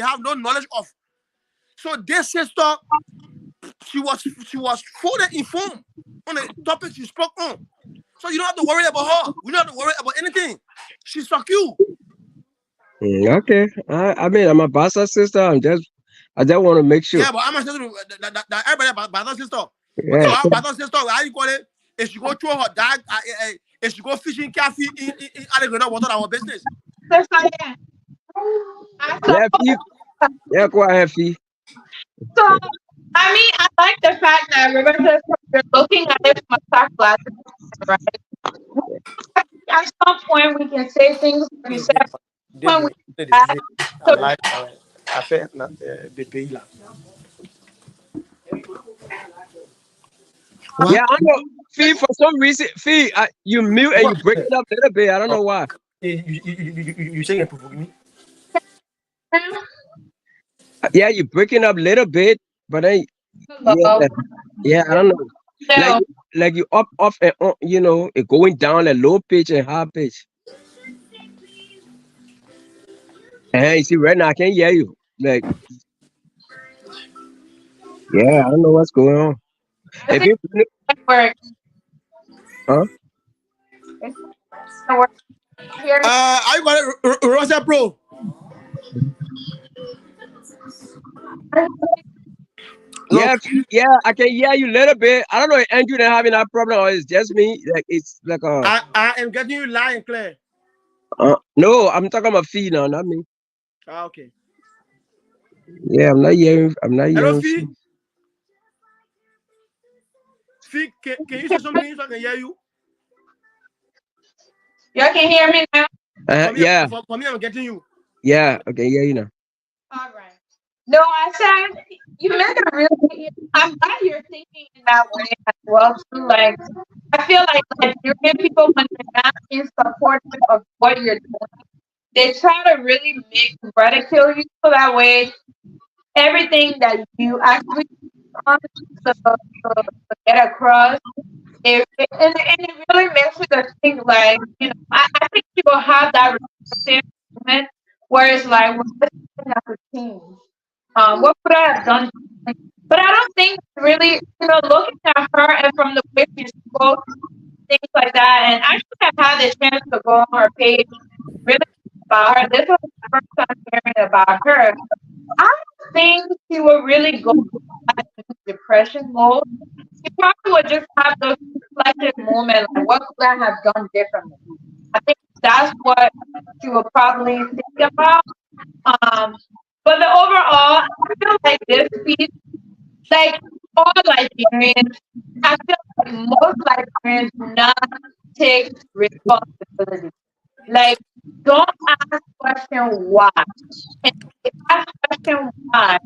have no knowledge of. So this sister, she was fully informed on the topic she spoke on. So you don't have to worry about her. We don't have to worry about anything. She's secure. Okay. I mean, I'm a bastard sister. I just want to make sure. Yeah, but I'm a sister that everybody bastard sister. Yeah. Our bastard sister, how you call it? If she go throw her dog, if she go fishing coffee in Alexander water, our business. Yeah, go ahead, Fee. So, I mean, I like the fact that Roberta, you're looking at it from a psychological, right? At some point, we can say things like you said. When we Yeah, I know. Fee, for some reason, Fee, you mute and you break it up a little bit. I don't know why. You saying it for me? Yeah, you're breaking up a little bit, but I don't know. Like you up, and on, it going down a low pitch and high pitch. And you see, right now I can't hear you. Like, yeah, I don't know what's going on. If you, huh? I got it, Rosa Pro. Yeah, I can hear you a little bit. I don't know if Andrew not having that problem or it's just me. Like it's like I am getting you loud and clear. No, I'm talking about Fee now, not me. Okay. Yeah, I'm not hearing. Hello, Fee. Fee, can you say something so I can hear you? Y'all can hear me now? For me, I'm getting you. Yeah, okay, yeah, you know. All right. No, I said you meant to really. I'm glad you're thinking in that way as well too. Like I feel like Nigerian people when they're not in support of what you're doing, they try to really make ridicule you so that way everything that you actually want to get across. And it really makes you to think like, I think you will have that reflective moment where it's like, well, this is something that could change. What could I have done differently? But I don't think really, looking at her and from the way she spoke, things like that. And I should have had the chance to go on her page, really about her. This was the first time hearing about her. I don't think she will really go back into depression mode. She probably would just have those reflective moments, like what could I have done differently? I think that's what she will probably think about. Um, but the overall, I feel like this piece, like all Liberians, I feel like most Liberians do not take responsibility. Like, don't ask question why. And if you ask question why,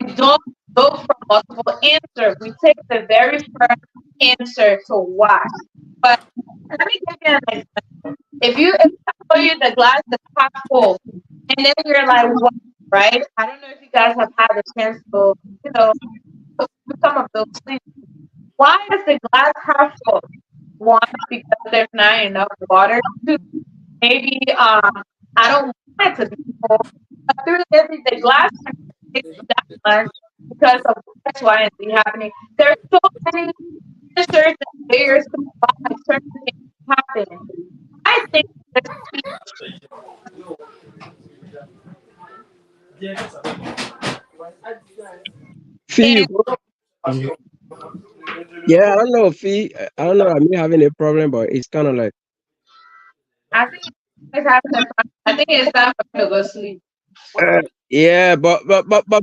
we don't look for multiple answers. We take the very first answer to why. But let me give you an example. If I tell you the glass is half full, and then you're like, what? Right? I don't know if you guys have had a chance to, you know, do some of those things. Why is the glass half full? One, because there's not enough water. Two, maybe I don't want it to be full. But three, maybe the glass takes that much because of X, Y, and Z happening. There's so many answers and layers to why certain things happen. I think this Fee, and yeah, I don't know, Fee. I don't know. I'm having a problem, but it's kind of like, I think it's having a problem. I think it's time for me to go sleep. yeah, but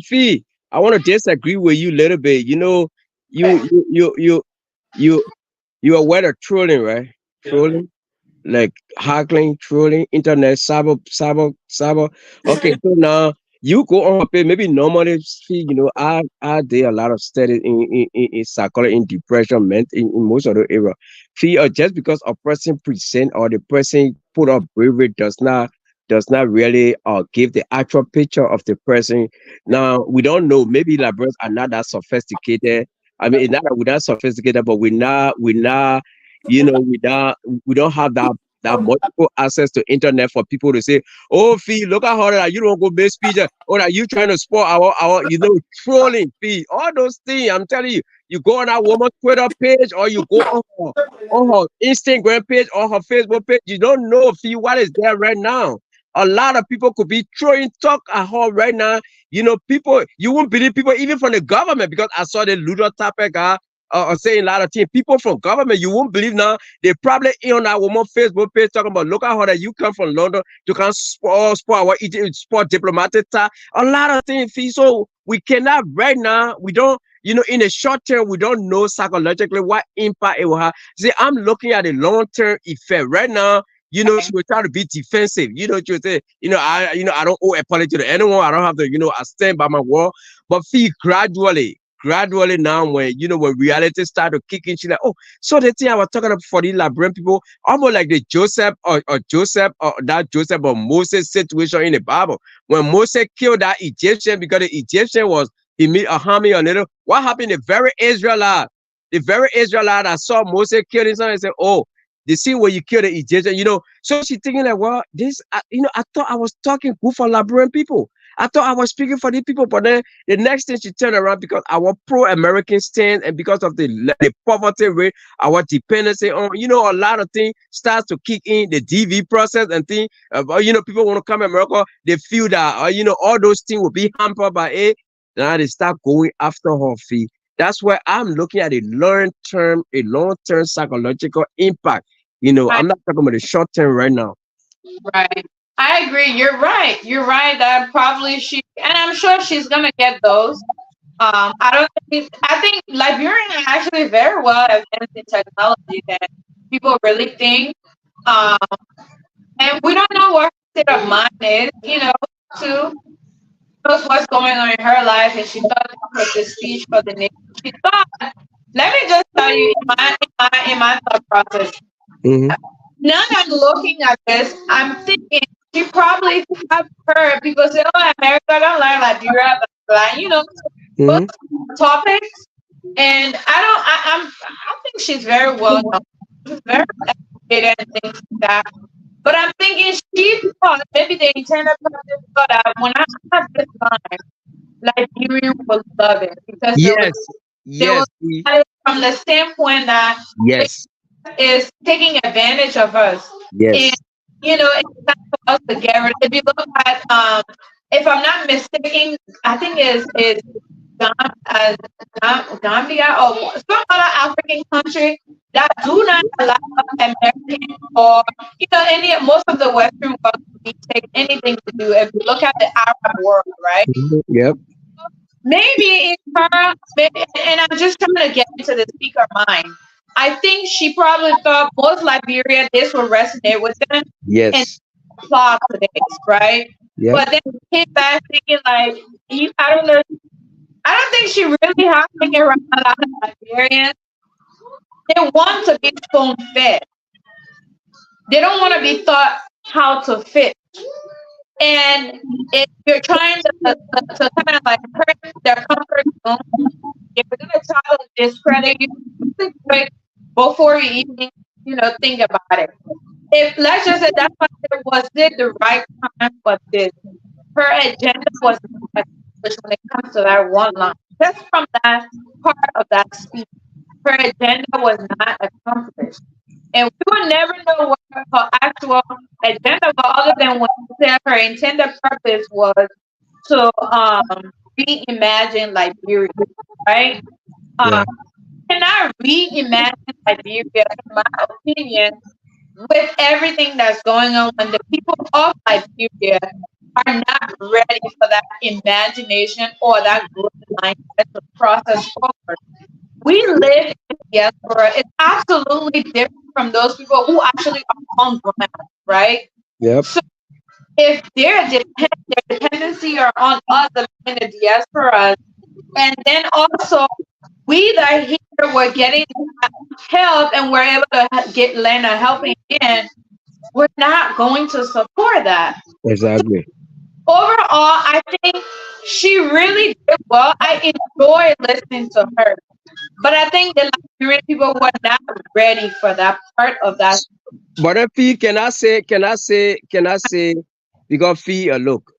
Fee, I want to disagree with you a little bit. You know, you Okay. you you you you you are aware of trolling, right? Trolling, like hackling, trolling, internet, cyber. Okay, so now you go on her page. Maybe normally, see, I did a lot of studies in psychology, in depression, in most of the area. See, just because a person present or the person put up bravery does not really give the actual picture of the person. Now we don't know. Maybe librarians are not that sophisticated. I mean, it's not that we're not sophisticated, but we're not, we don't have that multiple access to internet for people to say, "Oh, Fee, look at her that you don't go make speech, or that you trying to spoil our trolling Fee." All those things, I'm telling you, you go on that woman's Twitter page or you go on her Instagram page or her Facebook page, you don't know Fee what is there right now. A lot of people could be throwing talk at her right now. People, you won't believe people even from the government, because I saw the Ludo topic guy saying a lot of things. People from government, you won't believe now, they probably in on that woman Facebook page talking about, look at how that you come from London, you can spoil our sport diplomatic time. A lot of things. So we cannot right now, we don't, in the short term, we don't know psychologically what impact it will have. See, I'm looking at the long-term effect right now. She will try to be defensive. She will say, I don't owe apology to anyone. I don't have to, I stand by my word. But feel gradually now, when reality start to kick in, she's like, oh, so the thing I was talking about for the Liberian people, almost like the Joseph or that Joseph or Moses situation in the Bible. When Moses killed that Egyptian because the Egyptian was he meet a army or little, what happened? The very Israelite that saw Moses kill his son and said, oh, the scene where you kill the Egyptian, so she thinking like, well, this, I thought I was talking good for Liberian people. I thought I was speaking for these people, but then the next thing she turned around, because our pro-American stand and because of the poverty rate, our dependency on, a lot of things starts to kick in, the DV process and things. People want to come to America, they feel that, all those things will be hampered by it. Now they start going after her fee. That's where I'm looking at a long-term psychological impact. I'm not talking about the short term right now. Right. I agree. You're right. You're right that probably and I'm sure she's gonna get those. I don't think, I think Liberian are actually very well advanced in technology that people really think. Um, and we don't know what her state of mind is, too. knows what's going on in her life, and she thought this was a speech for the nation. She thought, let me just tell you, in my thought process, Mm-hmm. now I'm looking at this, I'm thinking she probably have heard people say, "Oh, America don't like Liberia," blah, blah, those Mm-hmm. topics. And I think she's very well known. She's very educated and things like that. But I'm thinking she thought maybe the intended purpose thought that when I have this line, Liberian will love it because Yes. they will Yes. look at it from the standpoint that the Yes. is taking advantage of us. And Yes. it's time for us to get rid. If you look at if I'm not mistaken, I think is Gambia or some other African country that do not allow Americans or most of the Western world to take anything to do. If you look at the Arab world, right? Mhm. Yep. Maybe in her, and I'm just trying to get into the speaker mind. I think she probably thought most Liberia this would resonate with them and Yes. apply to this, right? Yep. But then she came back thinking like, I don't know. I don't think she really has thinking around a lot of Liberians. They want to be spoon fed. They don't want to be taught how to fit. And if you're trying to kind of like hurt their comfort zone, if you're gonna try to discredit you, think quick before you even think about it. If let's just say that's why it was it the right time for this. Her agenda was not accomplished when it comes to that one line. Just from that part of that speech, her agenda was not accomplished. And we will never know what her actual agenda was other than when she said her intended purpose was to reimagine Liberia, right? Yeah. Cannot reimagine Liberia, in my opinion, with everything that's going on when the people of Liberia are not ready for that imagination or that growth mindset to process forward. We live in diaspora. It's absolutely different from those people who actually are on ground, right? Yep. So if their dependency are on us in the diaspora, and then also we that are here we're getting help and we're able to get lend a helping hand, we're not going to support that. Exactly. Overall, I think she really did well. I enjoyed listening to her. But I think the Liberian people were not ready for that part of that. But if he cannot say, because fee look,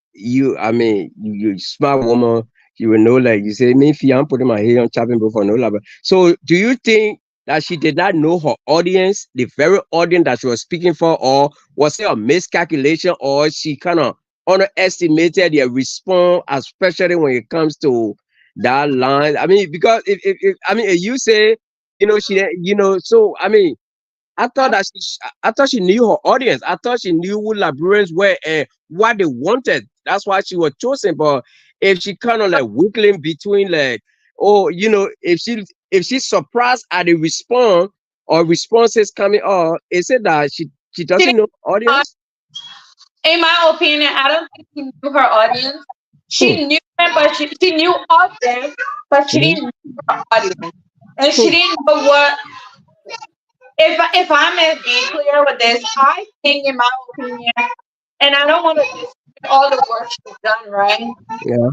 I mean, you smart woman, you will know, like you say, me fee, I'm putting my hair on chopping before no love. So do you think that she did not know her audience, the very audience that she was speaking for, or was it a miscalculation, or she kind of underestimated their response, especially when it comes to that line? I mean, because if I mean, if you say, so I mean, I thought she knew her audience. I thought she knew who Liberians were and what they wanted. That's why she was chosen. But if she kind of like wiggling between like, oh, if she's surprised at the response or responses coming up, is it that she She, doesn't know her uh, audience? in my opinion, I don't think she knew her audience. Hmm. She knew them, but she knew of them, but she Mhm. didn't know her audience, and she Hmm. didn't know what. If I'm to be clear with this, I think, in my opinion, and I don't want to discredit all the work she's done, right? Yeah.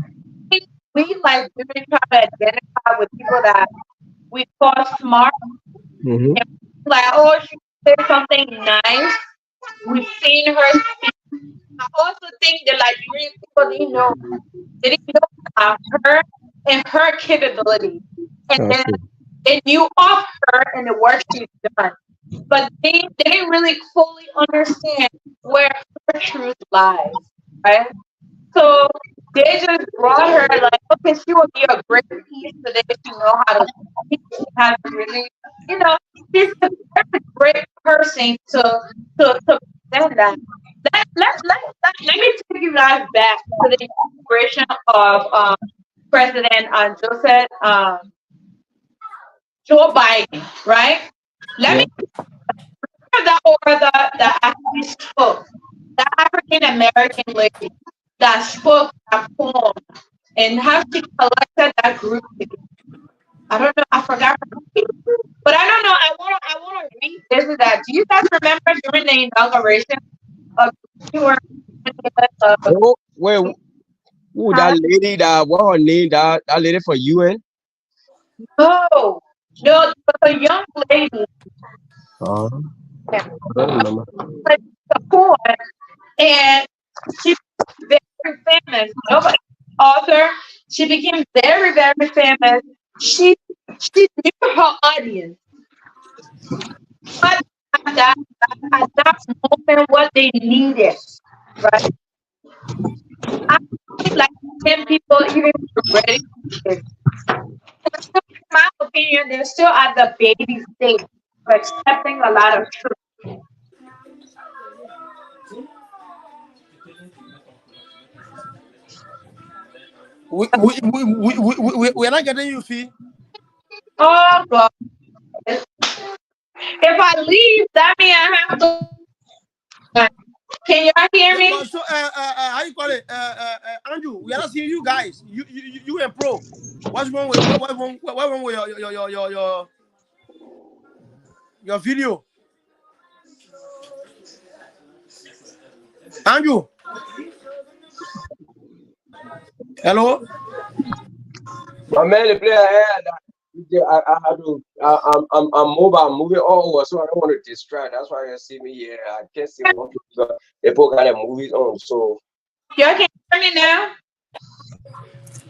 We like women try to identify with people that we call smart, Mm-hmm. and like, oh, she said something nice. We've seen her speak. I also think the Liberian people they didn't know about her and her capability, and then Okay. they knew of her and the work she's done, but they didn't really fully understand where her truth lies, right? So they just brought her like, okay, she will be a great piece today. She know how to speak. She has really, you know, she's a very great person to present that. Let me take you guys back to the inauguration of President Joseph Joe Biden, right? Let me Yeah. hear that over the actually spoke, the African American lady. that spoke that poem and how she collected that group together. I don't know. I forgot her name. But I don't know. I wanna revisit that. Do you guys remember during the inauguration of you were Oh, wait, who that lady that what her name? That lady for UN? no, no, there was a young lady Uh, that I don't remember. played the poem and she became very famous. Nobody author. She became very, very famous. She she knew her audience. But at that moment what they needed. Right? I feel like 10 people even ready for it. Still, in my opinion, they're still at the baby stage of accepting a lot of truth. We're not getting you, Fee. Oh God. If I leave, that means I have to. Can y'all hear me? But so, how you call it? Andrew, we are not seeing you guys. You and Pro. What's wrong with what's wrong with your video? Andrew, hello. My man, the player had. I had to. I'm mobile. I'm moving all over, so I don't want to distract. That's why you see me here. I can't see one because they both got their movies on. So Y'all can hear me now?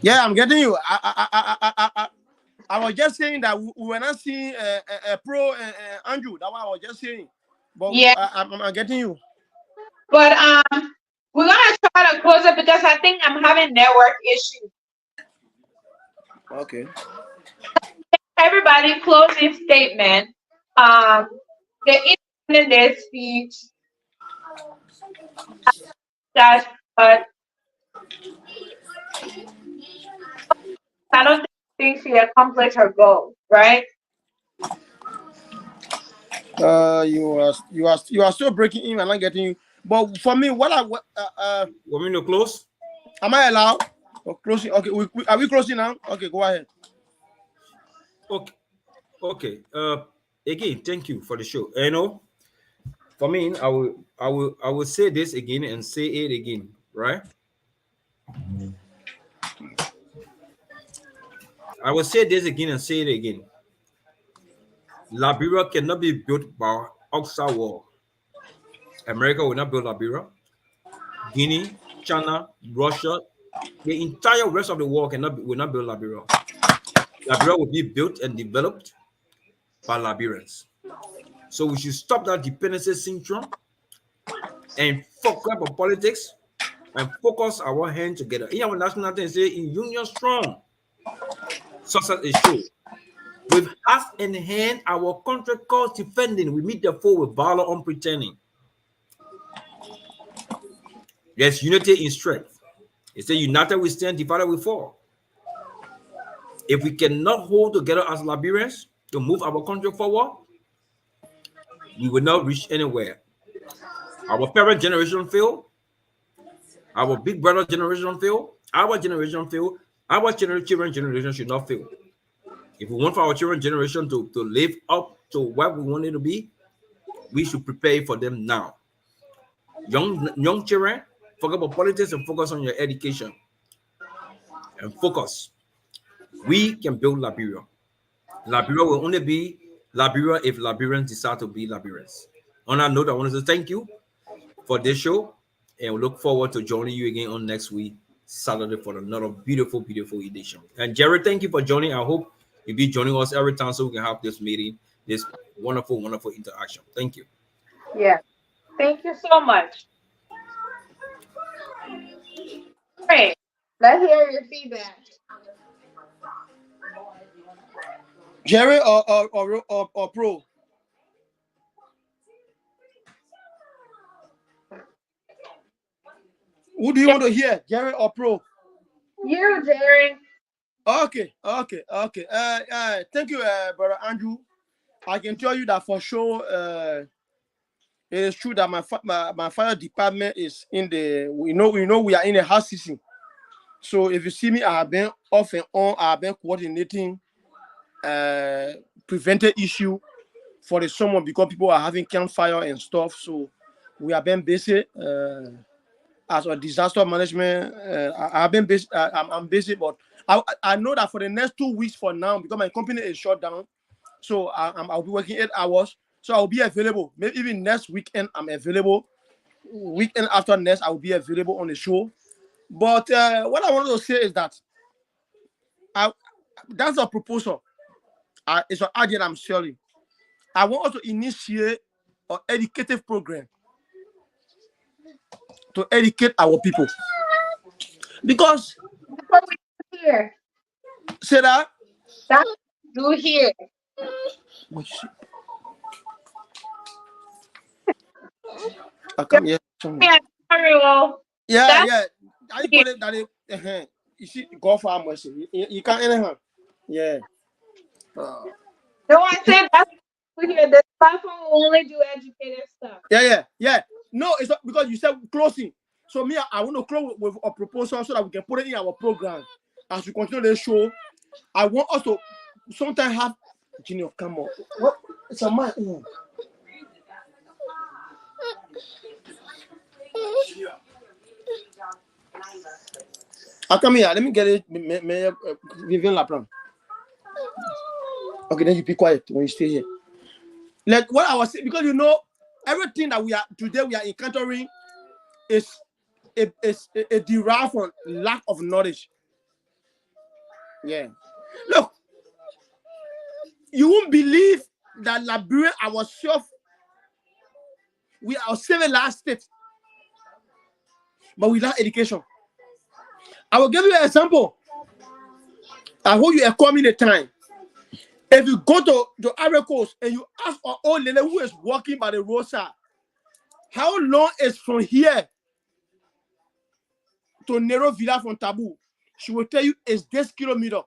Yeah, I'm getting you. I was just saying that we were not seeing Pro and Andrew. That's what I was just saying. But Yeah. I'm getting you. But we're gonna try to close it because I think I'm having network issues. Okay. Everybody, closing statement. The independent speech. That's but I don't think she accomplished her goal, right? You are still breaking in and not getting you. But for me, Want me to close? am I allowed? Oh, closing. Okay, are we closing now? Okay, go ahead. Okay. Okay. Again, thank you for the show. For me, I will say this again and say it again, right? I will say this again and say it again. Liberia cannot be built by outside wall. America will not build Liberia. Guinea, China, Russia, the entire rest of the world will not build Liberia. Liberia will be built and developed by Liberians. So we should stop that dependency syndrome and focus on politics and focus our hand together. In our national anthem say in union strong, success is sure. With us in hand, our country cause defending. We meet the foe with valor unpretending. There's unity in strength. It says united we stand, divided we fall. If we cannot hold together as Liberians to move our country forward, we will not reach anywhere. Our parent generation failed. Our big brother generation failed. Our generation failed. Our children generation should not fail. If we want for our children generation to live up to what we want it to be, we should prepare for them now. Young children, forget about politics and focus on your education. And focus. We can build Liberia. Liberia will only be Liberia if Liberians decide to be Liberians. On that note, I want to say thank you for this show, and we look forward to joining you again on next week, Saturday, for another beautiful, beautiful edition. And Jerry, thank you for joining. I hope you'll be joining us every time so we can have this meeting, this wonderful, wonderful interaction. Thank you. Yeah. Thank you so much. Great. Let's hear your feedback. Jerry or Pro? Who do you want to hear, Jerry or Pro? You, Jerry. Okay. Thank you, brother Andrew. I can tell you that for sure. It is true that my fire department is in the we know we are in a house season. So if you see me, I have been off and on. I have been coordinating prevented issue for the summer because people are having campfire and stuff. So we have been busy as a disaster management. I've been busy. I'm busy, but I know that for the next 2 weeks for now, because my company is shut down, so I'll be working 8 hours. So I'll be available. Maybe even next weekend I'm available. Weekend after next, I will be available on the show. But what I wanted to say is that that's a proposal. It's an idea I'm selling. I want us to initiate an educative program to educate our people. Because That's what we do here. say that. That's what we do here. I come here. Yeah, very well. Yeah, That's yeah. I put it that you see, go for mercy. You can't anyhow. Yeah. no, I said that's what we do here. This platform will only do educative stuff. Yeah. No, it's not because you said closing. So me, I want to close with a proposal so that we can put it in our program as we continue the show. I want us to sometimes have Junior come on. What? It's a man. I'll come here. Let me get it. Vivian Laplan. Okay, then you be quiet when you stay here. Like what I was saying, because everything that we are encountering is a derived from lack of knowledge. Yeah. Look, you won't believe that Liberia ourselves, we are 7th state, but we lack education. I will give you an example. I hope you are coming the time. If you go to the Ivory Coast and you ask an old lady who is walking by the roadside, how long is from here to Nero Villa from Taboo? She will tell you it's this kilometer.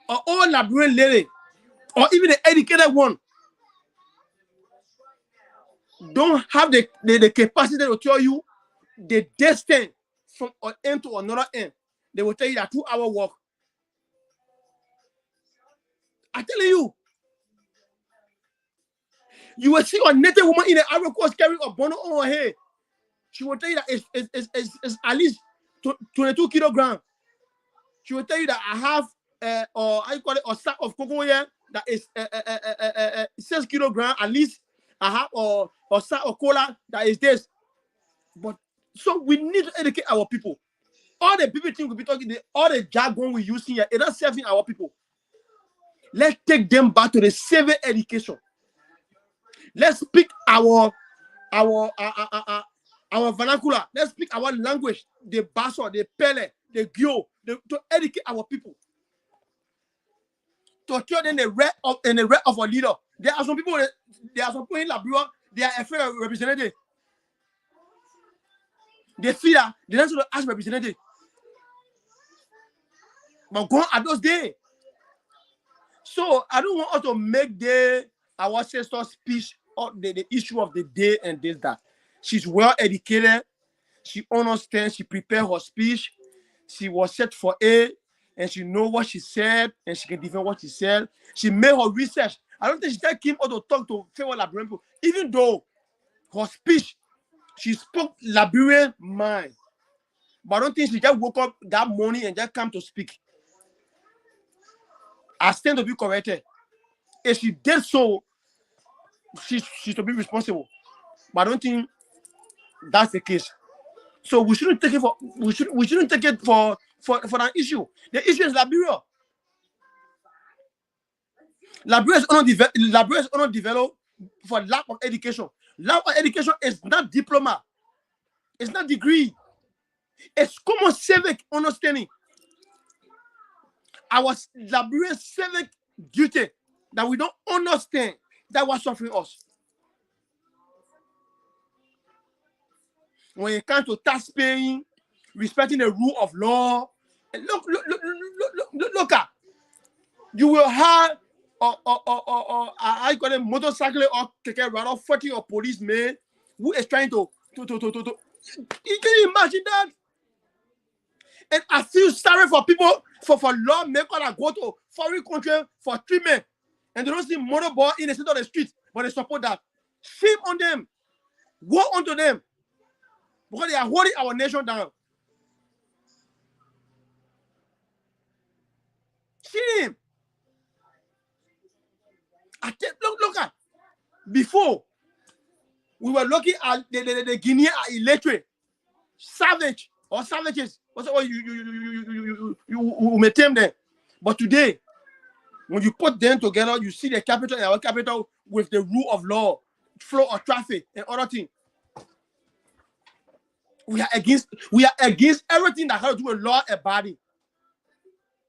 An old Liberian lady, or even the educated one, don't have the capacity to tell you the distance from an end to another end. They will tell you that 2-hour walk. I'm telling you, you will see a native woman in the Ivory Coast carrying a bundle on her head. She will tell you that it's at least 22 kilograms. She will tell you that I have a sack of cocoa here that is 6 kilograms. At least I have a sack of cola that is this. But so we need to educate our people. All the people think we'll be talking, all the jargon we're using here, it's not serving our people. Let's take them back to the civil education. Let's speak our vernacular. Let's speak our language, the Basso, the Pele, the Gyo, to educate our people. To tell them the right of a leader. There are some people in Liberia, they are afraid of representative. They feel that they don't want to ask representative. But gone are those days. So I don't want us to make our ancestor speech or the issue of the day and this, that. She's well educated. She understands. She prepared her speech. She was set for A, and she know what she said, and she can defend what she said. She made her research. I don't think she just came out to talk to fellow Liberian people, even though her speech, she spoke Liberian mind. But I don't think she just woke up that morning and just come to speak. I stand to be corrected. If she did so, she's to be responsible. But I don't think that's the case. So we shouldn't take it for that issue. The issue is Liberia. Liberia is not developed for lack of education. Lack of education is not diploma. It's not degree. It's common civic understanding. Our Liberian civic duty that we don't understand that was suffering us. When it comes to tax paying, respecting the rule of law, look at, you will have I got a motorcycle or keke rather fighting a policeman who is trying to. You can imagine that? And I feel sorry for people for lawmakers that go to foreign country for treatment and they don't see motorball in the center of the street, but they support that. Shame on them. Woe unto them. Because they are holding our nation down. Shame. Look at before we were looking at the Guinean illiterate, savage or savages. What's what you may term them. But today, when you put them together, you see the capital and our capital with the rule of law, flow of traffic, and other things. We are against everything that has to do with law and body.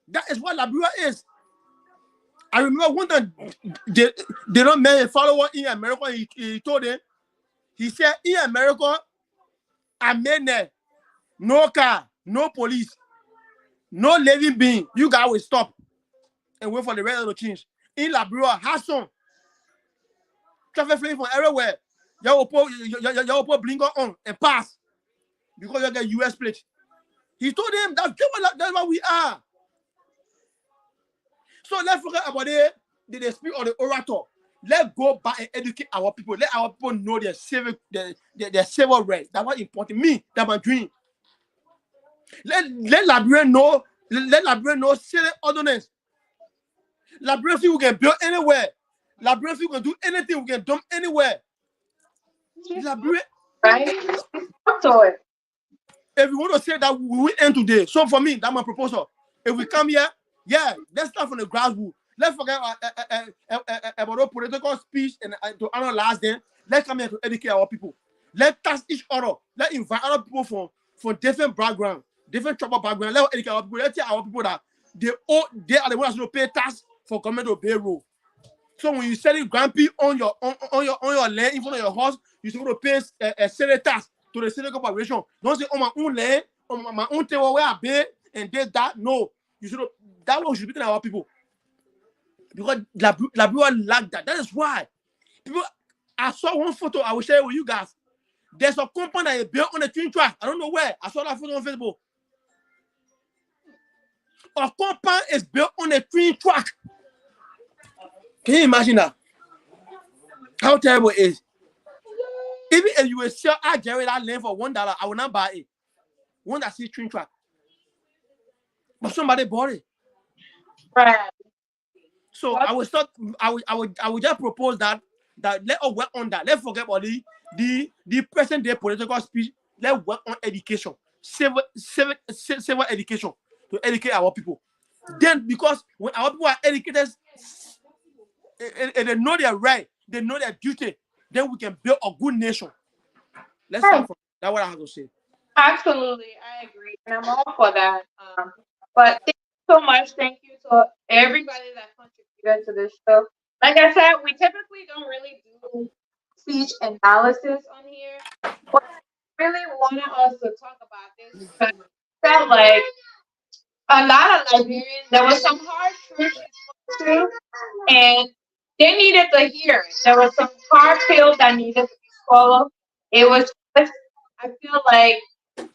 That is what Liberia is. I remember one time they don't make a follower in America. He told them, he said, in America, I made there, no car, no police, no living being. You guys will stop and wait for the rest of the change. In Liberia, has some traffic flame from everywhere. Y'all put blinker on and pass because you get US plate. He told them that's what we are. So let's forget about the spirit of the orator. Let's go back and educate our people. Let our people know their civil rights. That's what important. Me, that's my dream. Let Liberia know. Let Liberia know civil ordinance. Liberia we can build anywhere. Liberia we can do anything. We can dump anywhere. Liberia, Right? So it. if we want to say that we will end today, so for me, that's my proposal. If we come here, yeah, let's start from the grassroots. Let's forget about the political speech and to analyze them. Let's come here to educate our people. Let's task each other. Let's invite other people from different backgrounds, different tribal backgrounds. Let's educate our people. Let's tell our people that they are the ones who pay tax for government to pay rule. So when you sell it grumpy on your land in front of your house, you're supposed to pay a city tax to the city corporation. Don't say on my own land, on my own table where I pay and did that. No, you should. That one should be telling our people. Because Liberia lack that. That is why people. I saw one photo. I will share it with you guys. There's a compound that is built on a twin track. I don't know where. I saw that photo on Facebook. A compound is built on a twin track. Can you imagine that? How terrible it is. Even if you will sell Jerry that land for $1, I will not buy it. One that sees twin track. But somebody bought it. Right. So I will start. I would just propose that let us work on that. Let's forget about the present day political speech. Let's work on education, civil education to educate our people. Then, because when our people are educated and they know their right, they know their duty, then we can build a good nation. Let's start from that's what I have to say. Absolutely, I agree, and I'm all for that. But thank you so much. Thank you to everybody that contributed to this show. Like I said, we typically don't really do speech analysis on here, but I really wanted us to talk about this because I felt like a lot of Liberians, there was some hard truths we spoke to, and they needed to hear it. There was some hard pills that needed to be swallowed. It was just, I feel like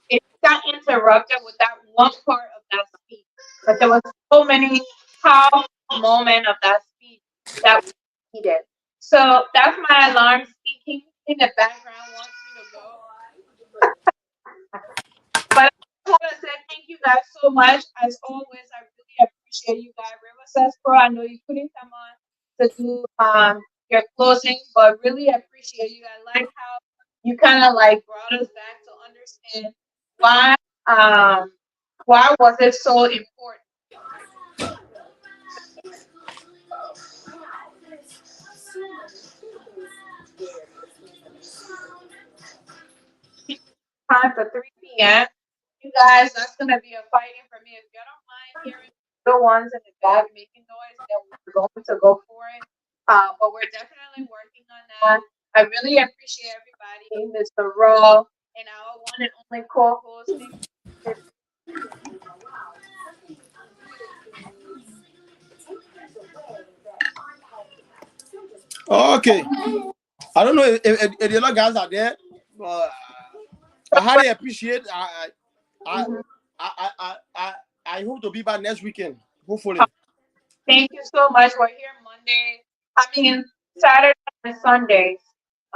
it got interrupted with that one part of that speech. But there was so many powerful moments of that speech that we needed. So that's my alarm speaking in the background wants me to go. But I just want to say thank you guys so much. As always, I really appreciate you guys. River says, bro, I know you couldn't come on to do your closing, but really appreciate you. I like how you kind of like brought us back to understand why was it so important. Time for 3 p.m. You guys, that's gonna be a fighting for me. If you don't mind hearing the ones in the back making noise, then we're going to go for it. But we're definitely working on that. I really appreciate everybody, Mr. Raw, and our one and only co-host. Thank you. Okay. I don't know if the other guys are there, but I highly appreciate. I, Mhm. I, I, I, I hope to be back next weekend. Hopefully. Thank you so much. We're here Monday. I mean Saturday and Sundays.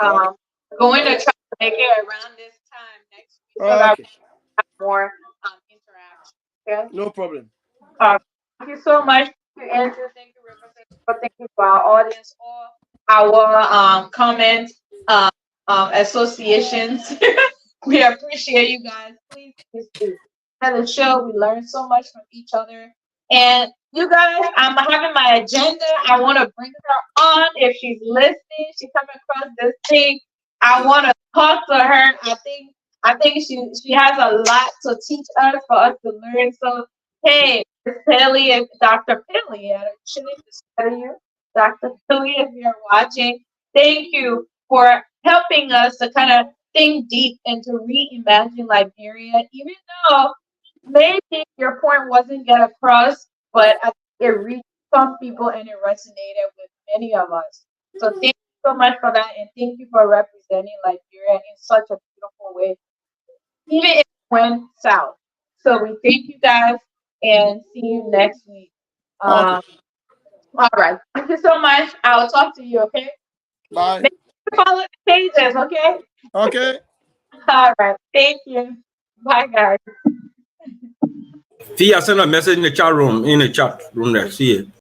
Okay. Um, going to try to make it around this time next week so that Okay. we have more interaction. Okay. No problem. Uh, thank you so much to Andrew. Thank you, Representative. Thank you for our audience, all our comment associations. We appreciate you guys. Please share the show. We learn so much from each other. And you guys, I'm having my agenda. I want to bring her on if she's listening. She's coming across this thing. I want to talk to her. I think she has a lot to teach us for us to learn. So hey, Miss Pailey and Dr. Pailey, I shouldn't discredit you. Dr. Pailey, if you're watching, thank you for helping us to kind of think deep and to reimagine Liberia, even though maybe your point wasn't get across, but I think it reached some people and it resonated with many of us. So thank you so much for that, and thank you for representing Liberia in such a beautiful way, even if it went south. So we thank you guys and see you next week. Okay. Um, all right. Thank you so much. I'll talk to you, okay? Bye. Make sure you follow the pages, okay? Okay. All right. Thank you. Bye, guys. Fia, send a message in the chat room there. See it.